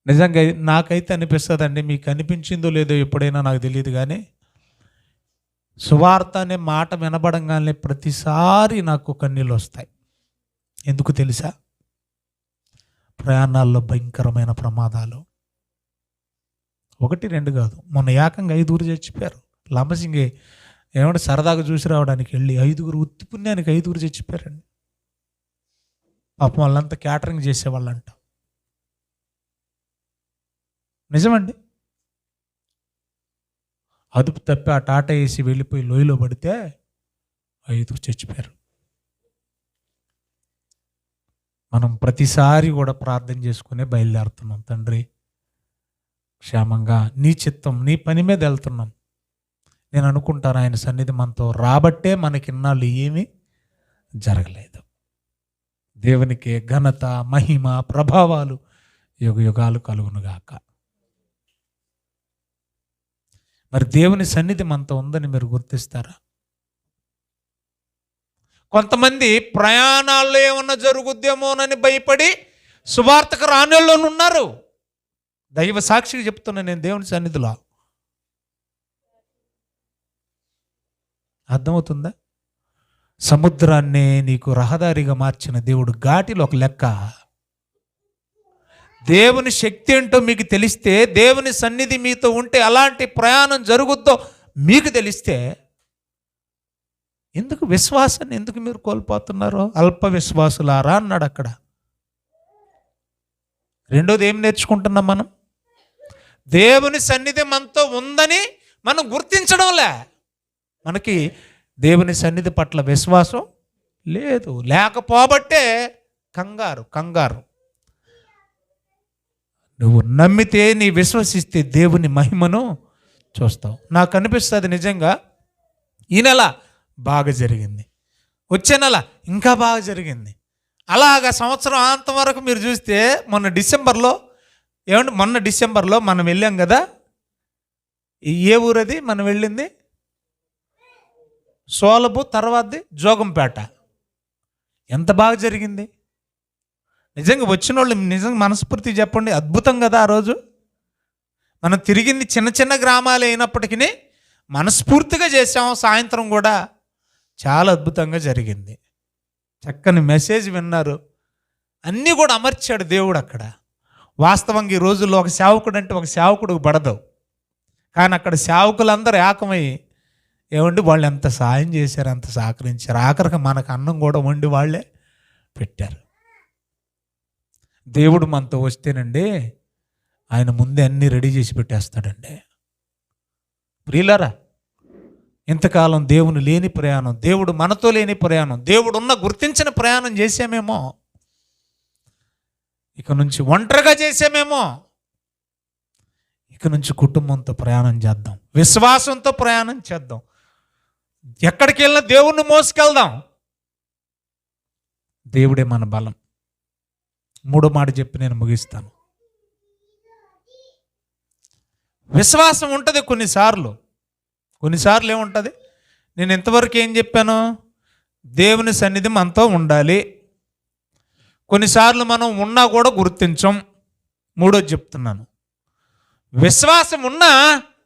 నిజంగా నాకైతే అనిపిస్తుందండి, మీకు అనిపించిందో లేదో ఎప్పుడైనా నాకు తెలియదు, కానీ సువార్త అనే మాట వినబడంగానే ప్రతిసారి నాకు కన్నీళ్ళు వస్తాయి. ఎందుకు తెలుసా? ప్రయాణాల్లో భయంకరమైన ప్రమాదాలు, ఒకటి రెండు కాదు, మొన్న ఏకంగా 5 చచ్చిపోయారు. లంబసింగి ఏమంటే సరదాగా చూసి రావడానికి వెళ్ళి 5 ఉత్తి పుణ్యానికి 5 చచ్చిపోయారండి. పాపం వాళ్ళంతా క్యాటరింగ్ చేసేవాళ్ళంట. నిజమండి. అదుపు తప్పి ఆ టాటా వేసి వెళ్ళిపోయి లోయలో పడితే 5 చచ్చిపోయారు. మనం ప్రతిసారి కూడా ప్రార్థన చేసుకునే బయలుదేరుతున్నాం. తండ్రి క్షేమంగా నీ చిత్తం, నీ పని మీద వెళ్తున్నాం. నేను అనుకుంటాను ఆయన సన్నిధి మనతో రాబట్టే మనకి ఇన్నాళ్ళు ఏమీ జరగలేదు. దేవునికి ఘనత, మహిమ, ప్రభావాలు యుగ యుగాలు కలుగునుగాక. మరి దేవుని సన్నిధి మనతో ఉందని మీరు గుర్తిస్తారా? కొంతమంది ప్రయాణాల్లో ఏమన్నా జరుగుద్దేమోనని భయపడి సువార్తకు రానోళ్ళని ఉన్నారు. దైవ సాక్షిగా చెప్తున్నా నేను దేవుని సన్నిధిలో. అర్థమవుతుందా? సముద్రాన్నే నీకు రహదారిగా మార్చిన దేవుడు ఘాటిలో ఒక లెక్క. దేవుని శక్తి ఏంటో మీకు తెలిస్తే, దేవుని సన్నిధి మీతో ఉంటే అలాంటి ప్రయాణం జరుగుద్దో మీకు తెలిస్తే, ఎందుకు విశ్వాసాన్ని ఎందుకు మీరు కోల్పోతున్నారో? అల్ప విశ్వాసులారా అన్నాడు అక్కడ. రెండోది ఏం నేర్చుకుంటున్నాం మనం? దేవుని సన్నిధి మనతో ఉందని మనం గుర్తించడంలే. మనకి దేవుని సన్నిధి పట్ల విశ్వాసం లేదు. లేకపోబట్టే కంగారు. నువ్వు నమ్మితే, నీ విశ్వసిస్తే దేవుని మహిమను చూస్తావు. నాకు అనిపిస్తుంది నిజంగా ఈ నెల బాగా జరిగింది, వచ్చే నెల ఇంకా బాగా జరిగింది. అలాగా సంవత్సరం అంతం వరకు మీరు చూస్తే మొన్న డిసెంబర్లో మనం వెళ్ళాం కదా. ఏ ఊరది మనం వెళ్ళింది? సోలబు, తర్వాతది జోగంపేట. ఎంత బాగా జరిగింది. నిజంగా వచ్చిన వాళ్ళు నిజంగా మనస్ఫూర్తి చెప్పండి, అద్భుతం కదా. ఆ రోజు మనం తిరిగింది చిన్న చిన్న గ్రామాలు అయినప్పటికీ మనస్ఫూర్తిగా చేసాం. సాయంత్రం కూడా చాలా అద్భుతంగా జరిగింది. చక్కని మెసేజ్ విన్నారు, అన్నీ కూడా అమర్చాడు దేవుడు అక్కడ. వాస్తవంగా ఈ రోజుల్లో ఒక సేవకుడు అంటే ఒక సేవకుడు పడదు, కానీ అక్కడ సేవకులందరూ ఏకమై ఏమండి వాళ్ళు ఎంత సాయం చేశారు, ఎంత సహకరించారు. ఆఖరికి మనకు అన్నం కూడా వండి వాళ్ళే పెట్టారు. దేవుడు మనతో వస్తేనండి ఆయన ముందే అన్నీ రెడీ చేసి పెట్టేస్తాడండి. ప్రియులారా, ఇంతకాలం దేవుని లేని ప్రయాణం, దేవుడు మనతో లేని ప్రయాణం, దేవుడు ఉన్న గుర్తించిన ప్రయాణం చేసామేమో. ఇక నుంచి ఒంటరిగా చేసామేమో. ఇక నుంచి కుటుంబంతో ప్రయాణం చేద్దాం, విశ్వాసంతో ప్రయాణం చేద్దాం. ఎక్కడికి వెళ్ళినా దేవుణ్ణి మోసుకెళ్దాం. దేవుడే మన బలం. మూడో మాట చెప్పి నేను ముగిస్తాను. విశ్వాసం ఉంటుంది కొన్నిసార్లు ఏముంటుంది? నేను ఇంతవరకు ఏం చెప్పాను? దేవుని సన్నిధి మనతో ఉండాలి. కొన్నిసార్లు మనం ఉన్నా కూడా గుర్తించం. మూడోది చెప్తున్నాను, విశ్వాసం ఉన్నా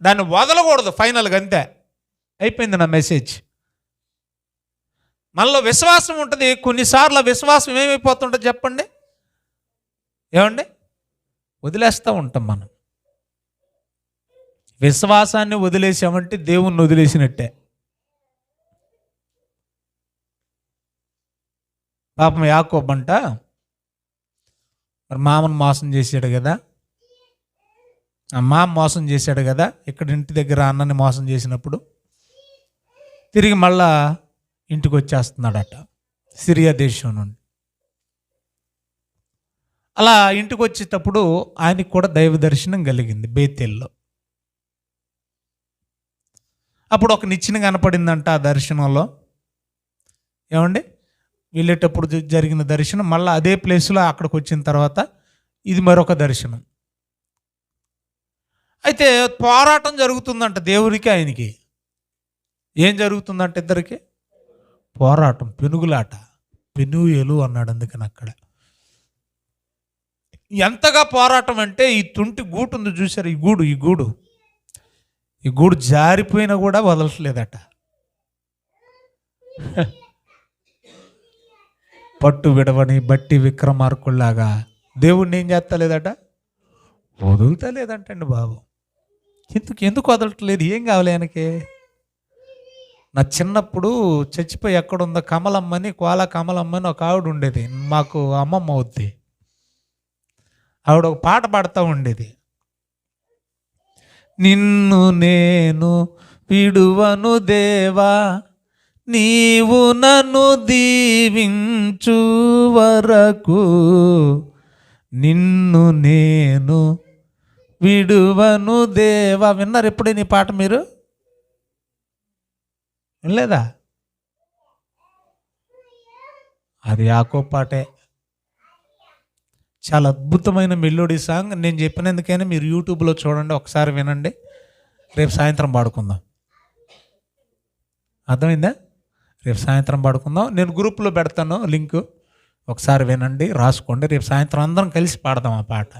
దాన్ని వదలకూడదు. ఫైనల్గా అంతే, అయిపోయింది నా మెసేజ్. మనలో విశ్వాసం ఉంటుంది, కొన్నిసార్లు విశ్వాసం ఏమైపోతుంటుంది చెప్పండి? ఏమండి? వదిలేస్తూ ఉంటాం మనం. విశ్వాసాన్ని వదిలేసామంటే దేవుణ్ణి వదిలేసినట్టే. పాపం యాకోబు అంట మరి మామను మోసం చేశాడు కదా, మామ మోసం చేశాడు కదా. ఇక్కడ ఇంటి దగ్గర అన్నని మోసం చేసినప్పుడు తిరిగి మళ్ళా ఇంటికి వచ్చేస్తున్నాడట సిరియా దేశం నుండి. అలా ఇంటికి వచ్చేటప్పుడు ఆయనకి కూడా దైవ దర్శనం కలిగింది బేతేల్లో. అప్పుడు ఒక నిచ్చెన కనపడిందంట ఆ దర్శనంలో. ఏమండి? వెళ్ళేటప్పుడు జరిగిన దర్శనం మళ్ళీ అదే ప్లేస్లో అక్కడికి వచ్చిన తర్వాత ఇది మరొక దర్శనం. అయితే పోరాటం జరుగుతుందంట దేవునికి ఆయనకి. ఏం జరుగుతుందంట? ఇద్దరికి పోరాటం, పెనుగులాట. పెనుయేలు అన్నాడు అందుకని అక్కడ. ఎంతగా పోరాటం అంటే ఈ తుంటి గూటు ఉంది చూసారు, ఈ గూడు జారిపోయినా కూడా వదలట్లేదట. పట్టు విడవని బట్టి విక్రమార్కుల్లాగా దేవుడిని ఏం చేస్తలేదట? వదులుతలేదంటండి బాబు. ఎందుకు వదలట్లేదు? ఏం కావాలి ఆయనకి? నా చిన్నప్పుడు చచ్చిపోయి ఎక్కడుందో కమలమ్మని, కోల కమలమ్మని ఒక ఆవిడ ఉండేది, మాకు అమ్మమ్మ అవుద్ది. ఆవిడ ఒక పాట పాడుతూ ఉండేది. నిన్ను నేను విడువను దేవా, నీవు నన్ను దీవించు వరకు, నిన్ను నేను విడువను దేవా. విన్నారు ఎప్పుడైనా ఈ పాట మీరు? వినలేదా? అది యాకోబు పాటే. చాలా అద్భుతమైన మెలోడీ సాంగ్. నేను చెప్పినందుకైనా మీరు యూట్యూబ్లో చూడండి, ఒకసారి వినండి. రేపు సాయంత్రం పాడుకుందాం. అర్థమైందా? రేపు సాయంత్రం పాడుకుందాం. నేను గ్రూప్లో పెడతాను లింకు, ఒకసారి వినండి, రాసుకోండి. రేపు సాయంత్రం అందరం కలిసి పాడదాం ఆ పాట.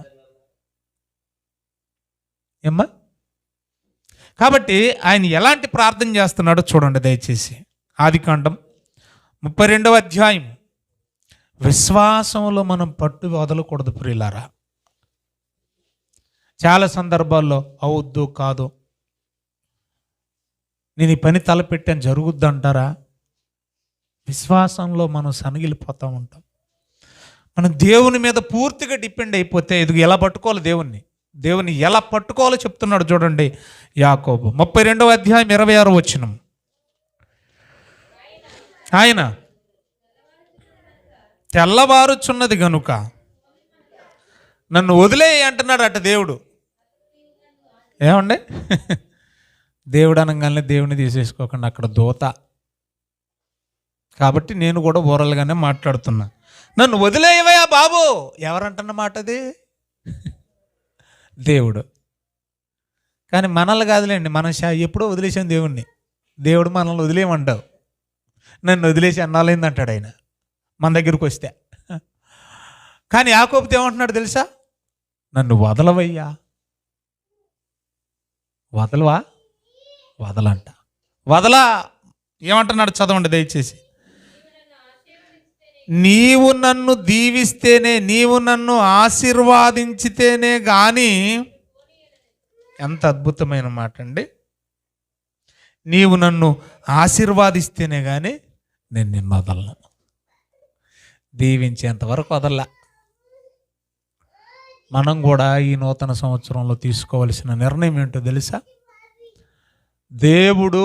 ఏమ్మా? కాబట్టి ఆయన ఎలాంటి ప్రార్థన చేస్తున్నాడో చూడండి దయచేసి. ఆదికాండం 32వ అధ్యాయం. విశ్వాసంలో మనం పట్టు వదలకూడదు ప్రియులారా. చాలా సందర్భాల్లో అవుద్దు కాదు, నేను ఈ పని తలపెట్టాను జరుగుద్దు అంటారా? విశ్వాసంలో మనం సనగిలిపోతూ ఉంటాం. మనం దేవుని మీద పూర్తిగా డిపెండ్ అయిపోతే ఇది ఎలా పట్టుకోవాలి? దేవుని ఎలా పట్టుకోవాలో చెప్తున్నాడు చూడండి యాకోబు 32వ అధ్యాయం 26వ వచనం. ఆయన తెల్లవారుచున్నది గనుక నన్ను వదిలేయి అంటున్నాడు అట దేవుడు. ఏమండి? దేవుడు అనగానే దేవుని తీసేసుకోకుండా అక్కడ దూత. కాబట్టి నేను కూడా ఓరల్గానే మాట్లాడుతున్నా. నన్ను వదిలేయవయ్యా బాబు. ఎవరంటున్న మాట అది? దేవుడు. కానీ మనల్ని కాదులేండి, మనం ఎప్పుడో వదిలేసాం దేవుణ్ణి. దేవుడు మనల్ని వదిలేయమంటావు. నన్ను వదిలేసి అన్నాలేంది అంటాడు ఆయన మన దగ్గరికి వస్తే. కానీ యాకోబుతో ఏమంటున్నాడు తెలుసా? నన్ను వదలవయ్యా. వదలవా? వదలంట. వదలా ఏమంటున్నాడు చదవండి దయచేసి. నీవు నన్ను దీవిస్తేనే, నీవు నన్ను ఆశీర్వాదించితేనే కానీ. ఎంత అద్భుతమైన మాట అండి. నీవు నన్ను ఆశీర్వాదిస్తేనే కానీ నేను నిన్ను వదలను. దీవించేంత వరకు వదల్లా. మనం కూడా ఈ నూతన సంవత్సరంలో తీసుకోవలసిన నిర్ణయం ఏంటో తెలుసా? దేవుడు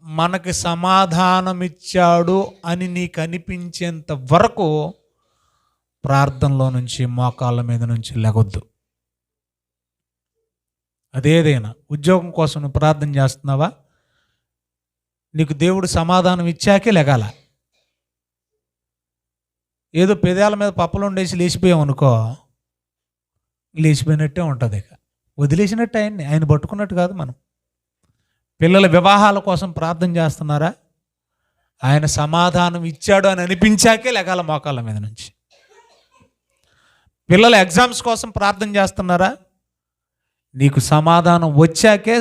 మనకి సమాధానం ఇచ్చాడు అని నీకు అనిపించేంత వరకు ప్రార్థనలో నుంచి, మోకాళ్ళ మీద నుంచి లెగొద్దు. అదేదైనా ఉద్యోగం కోసం నువ్వు ప్రార్థన చేస్తున్నావా? నీకు దేవుడు సమాధానం ఇచ్చాకే లెగాల. ఏదో పెదాల మీద పప్పలు ఉండేసి లేచిపోయాం అనుకో, లేచిపోయినట్టే ఉంటుంది. ఇక వదిలేసినట్టు ఆయన పట్టుకున్నట్టు కాదు. మనం పిల్లల వివాహాల కోసం ప్రార్థన చేస్తున్నారా? ఆయన సమాధానం ఇచ్చాడు అని అనిపించాకే లెగాల మోకాళ్ళ మీద నుంచి. పిల్లల ఎగ్జామ్స్ కోసం ప్రార్థన చేస్తున్నారా? నీకు సమాధానం వచ్చాకే,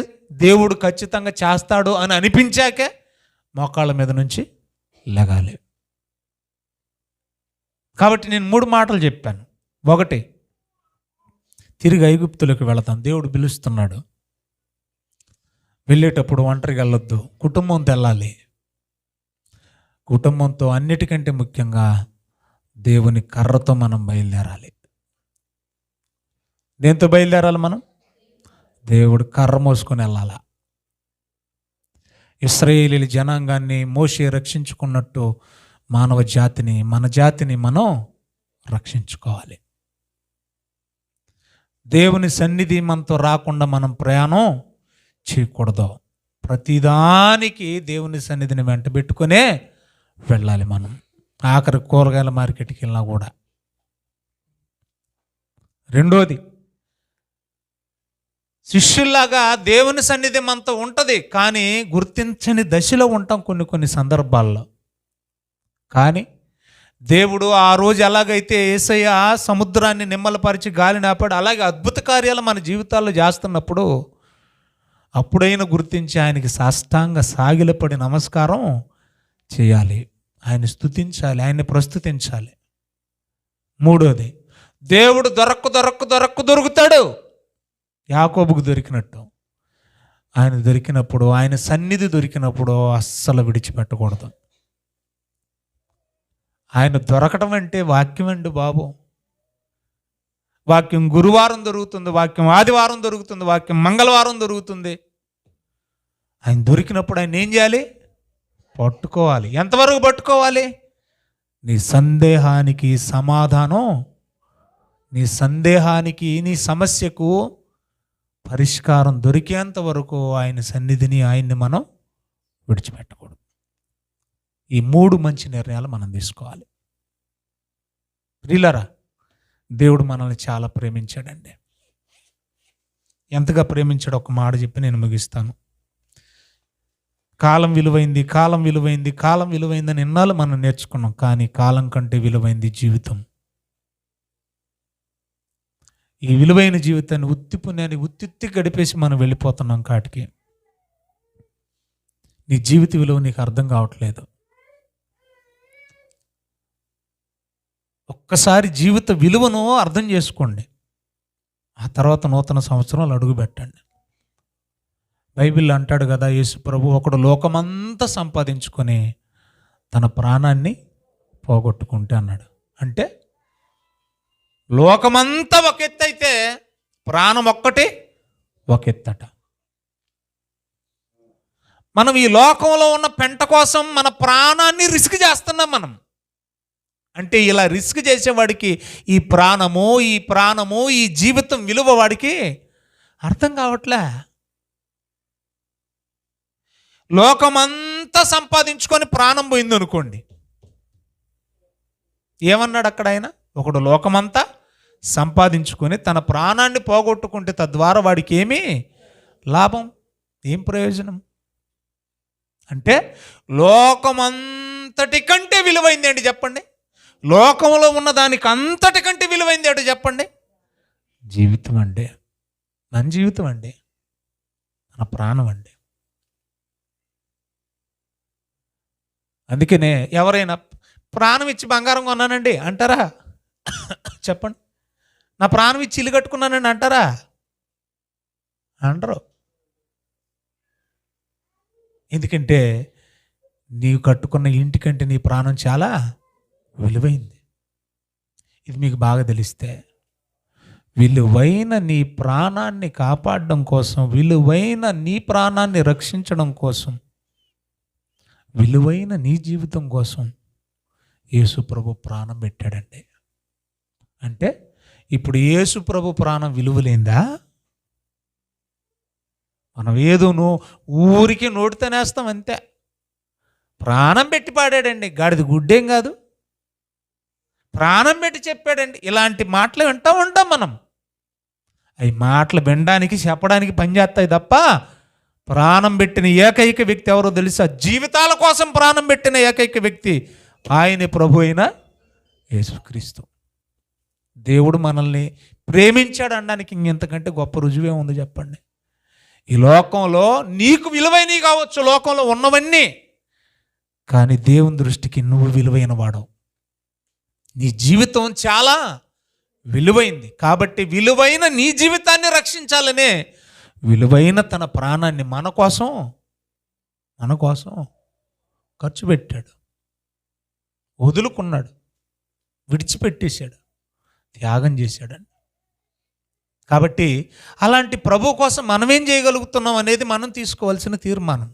దేవుడు ఖచ్చితంగా చేస్తాడు అని అనిపించాకే మోకాళ్ళ మీద నుంచి లెగాలి. కాబట్టి నేను 3 మాటలు చెప్పాను. 1, తిరిగి ఐగుప్తులకు వెళతాం. దేవుడు పిలుస్తున్నాడు. వెళ్ళేటప్పుడు ఒంటరిగా వెళ్ళొద్దు, కుటుంబంతో వెళ్ళాలి. కుటుంబంతో అన్నిటికంటే ముఖ్యంగా దేవుని కర్రతో మనం బయలుదేరాలి. దేంతో బయలుదేరాలి మనం? దేవుడు కర్ర మోసుకొని వెళ్ళాలా. ఇశ్రాయేలీల జనాంగాన్ని మోషే రక్షించుకున్నట్టు మానవ జాతిని, మన జాతిని మనం రక్షించుకోవాలి. దేవుని సన్నిధి మనతో రాకుండా మనం ప్రయాణం చేయకూడదు. ప్రతిదానికి దేవుని సన్నిధిని వెంట పెట్టుకునే వెళ్ళాలి మనం. ఆఖరి కూరగాయల మార్కెట్కి వెళ్ళినా కూడా. 2, శిష్యుల్లాగా దేవుని సన్నిధి మనతో ఉంటుంది, కానీ గుర్తించని దశలో ఉంటాం కొన్ని సందర్భాల్లో. కానీ దేవుడు ఆ రోజు ఎలాగైతే యేసయ్య సముద్రాన్ని నిమ్మలపరిచి గాలిని ఆపాడు, అలాగే అద్భుత కార్యాలు మన జీవితాల్లో చేస్తున్నప్పుడు అప్పుడైనా గుర్తించి ఆయనకి సాష్టాంగ సాగిలపడి నమస్కారం చేయాలి. ఆయన స్తుతించాలి, ఆయన్ని ప్రస్తుతించాలి. 3, దేవుడు దొరుకుతాడు. యాకోబుకు దొరికినట్టు ఆయన దొరికినప్పుడు, ఆయన సన్నిధి దొరికినప్పుడు అస్సలు విడిచిపెట్టకూడదు. ఆయన దొరకటం అంటే వాక్యం అండి బాబు. వాక్యం గురువారం దొరుకుతుంది, వాక్యం ఆదివారం దొరుకుతుంది, వాక్యం మంగళవారం దొరుకుతుంది. ఆయన దొరికినప్పుడు ఆయన ఏం చేయాలి? పట్టుకోవాలి. ఎంతవరకు పట్టుకోవాలి? నీ సందేహానికి సమాధానం, నీ సందేహానికి, నీ సమస్యకు పరిష్కారం దొరికేంత వరకు ఆయన సన్నిధిని, ఆయన్ని మనం విడిచిపెట్టకూడదు. ఈ 3 మంచి నిర్ణయాలు మనం తీసుకోవాలి. ప్రియులారా, దేవుడు మనల్ని చాలా ప్రేమించాడండి. ఎంతగా ప్రేమించాడో ఒక మాట చెప్పి నేను ముగిస్తాను. కాలం విలువైంది, కాలం విలువైంది, కాలం విలువైందని ఎన్నాళ్ళు మనం నేర్చుకున్నాం. కానీ కాలం కంటే విలువైంది జీవితం. ఈ విలువైన జీవితాన్ని ఉత్తిపుణ్యాన్ని ఉత్తి గడిపేసి మనం వెళ్ళిపోతున్నాం కాటికి. నీ జీవిత విలువ నీకు అర్థం కావట్లేదు. ఒక్కసారి జీవిత విలువను అర్థం చేసుకోండి. ఆ తర్వాత నూతన సంవత్సరాలు అడుగు పెట్టండి. బైబిల్ అంటాడు కదా, యేసు ప్రభు, ఒకడు లోకమంతా సంపాదించుకొని తన ప్రాణాన్ని పోగొట్టుకుంటే అన్నాడు. అంటే లోకమంతా ఒక ఎత్తు అయితే ప్రాణం ఒక్కటి ఒక ఎత్తట. మనం ఈ లోకంలో ఉన్న పెంట కోసం మన ప్రాణాన్ని రిస్క్ చేస్తున్నాం మనం. అంటే ఇలా రిస్క్ చేసేవాడికి ఈ ప్రాణము ఈ జీవితం విలువ వాడికి అర్థం కావట్లే. లోకమంతా సంపాదించుకొని ప్రాణం పోయింది అనుకోండి, ఏమన్నాడు అక్కడ ఆయన? ఒకడు లోకమంతా సంపాదించుకొని తన ప్రాణాన్ని పోగొట్టుకుంటే తద్వారా వాడికి ఏమీ లాభం, ఏం ప్రయోజనం? అంటే లోకమంతటి కంటే విలువైంది ఏంటి చెప్పండి? లోకంలో ఉన్న దానికి అంతటికంటే విలువైంది ఏంటో చెప్పండి? జీవితం అండి, మన జీవితం అండి, మన ప్రాణం అండి. అందుకనే ఎవరైనా ప్రాణం ఇచ్చి బంగారం కొన్నానండి అంటారా? చెప్పండి. నా ప్రాణం ఇచ్చి ఇల్లు కట్టుకున్నానండి అంటారా? అంటారు. ఎందుకంటే నీవు కట్టుకున్న ఇంటికంటే నీ ప్రాణం చాలా విలువైంది. ఇది మీకు బాగా తెలిస్తే, విలువైన నీ ప్రాణాన్ని కాపాడడం కోసం, విలువైన నీ ప్రాణాన్ని రక్షించడం కోసం, విలువైన నీ జీవితం కోసం యేసు ప్రభు ప్రాణం పెట్టాడండి. అంటే ఇప్పుడు యేసు ప్రభు ప్రాణం విలువలేందా? మనం ఏదో ఊరికి నోటితోనేస్తాం అంతే. ప్రాణం పెట్టి పాడాడండి, గాడిది గుడ్డేం కాదు. ప్రాణం పెట్టి చెప్పాడండి. ఇలాంటి మాటలు వింటూ ఉంటాం మనం. అవి మాటలు వినడానికి, చెప్పడానికి పనిచేస్తాయి తప్ప ప్రాణం పెట్టిన ఏకైక వ్యక్తి ఎవరో తెలుసా? జీవితాల కోసం ప్రాణం పెట్టిన ఏకైక వ్యక్తి ఆయన ప్రభు అయిన యేసుక్రీస్తు. దేవుడు మనల్ని ప్రేమించాడు అనడానికి ఇంకెంతకంటే గొప్ప రుజువే ఉంది చెప్పండి? ఈ లోకంలో నీకు విలువైనవి కావచ్చు, లోకంలో ఉన్నవన్నీ, కానీ దేవుని దృష్టికి నువ్వు విలువైన వాడవు. నీ జీవితం చాలా విలువైంది. కాబట్టి విలువైన నీ జీవితాన్ని రక్షించాలనే విలువైన తన ప్రాణాన్ని మన కోసం ఖర్చు పెట్టాడు, వదులుకున్నాడు, విడిచిపెట్టేశాడు, త్యాగం చేశాడండి. కాబట్టి అలాంటి ప్రభు కోసం మనం ఏం చేయగలుగుతున్నాం అనేది మనం తీసుకోవాల్సిన తీర్మానం.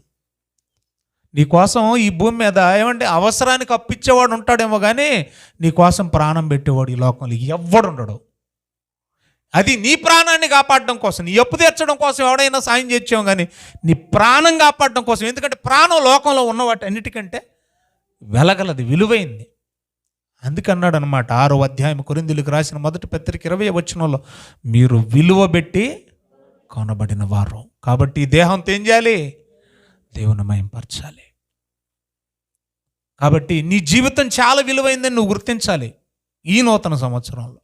నీ కోసం ఈ భూమి మీద ఏమంటే అవసరానికి అప్పిచ్చేవాడు ఉంటాడేమో, కానీ నీ కోసం ప్రాణం పెట్టేవాడు ఈ లోకంలో ఎవ్వడు ఉండడు. అది నీ ప్రాణాన్ని కాపాడడం కోసం, నీ అప్పు తీర్చడం కోసం ఎవడైనా సాయం చేర్చాం, కానీ నీ ప్రాణం కాపాడడం కోసం. ఎందుకంటే ప్రాణం లోకంలో ఉన్న వాటి అన్నిటికంటే వెలగలది, విలువైంది. అందుకన్నాడు అనమాట 6వ అధ్యాయం కొరింథీయులకు రాసిన మొదటి పత్రిక 20వ వచనంలో, మీరు విలువ పెట్టి కొనబడిన వారు. కాబట్టి ఈ దేహంతో ఏం చేయాలి? దేవుని మహింపరచాలి. కాబట్టి నీ జీవితం చాలా విలువైందని నువ్వు గుర్తించాలి. ఈ నూతన సంవత్సరంలో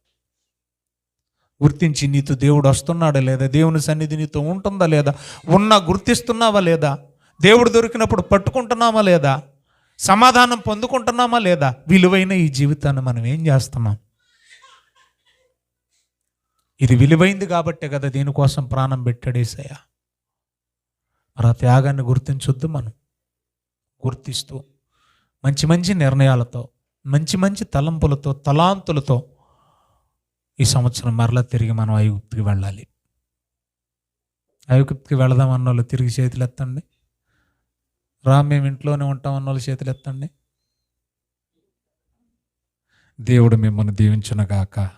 గుర్తించి నీతో దేవుడు వస్తున్నాడా లేదా, దేవుని సన్నిధి నీతో ఉంటుందా లేదా, ఉన్నా గుర్తిస్తున్నావా లేదా, దేవుడు దొరికినప్పుడు పట్టుకుంటున్నామా లేదా, సమాధానం పొందుకుంటున్నామా లేదా, విలువైన ఈ జీవితాన్ని మనం ఏం చేస్తున్నాం? ఇది విలువైంది కాబట్టే కదా దీనికోసం ప్రాణం పెట్టాడు యేసయ్య. మరి ఆ త్యాగాన్ని గుర్తించొద్దు. మనం గుర్తిస్తూ మంచి మంచి నిర్ణయాలతో, మంచి మంచి తలంపులతో, తలాంతులతో ఈ సంవత్సరం మరలా తిరిగి మనం ఐగుప్తుకి వెళ్ళాలి. ఐగుప్తుకి వెళదాం అన్న వాళ్ళు తిరిగి చేతులు ఎత్తండి. మేము ఇంట్లోనే ఉంటాం అన్న వాళ్ళు చేతులు ఎత్తండి. దేవుడు మిమ్మల్ని దీవించునుగాక.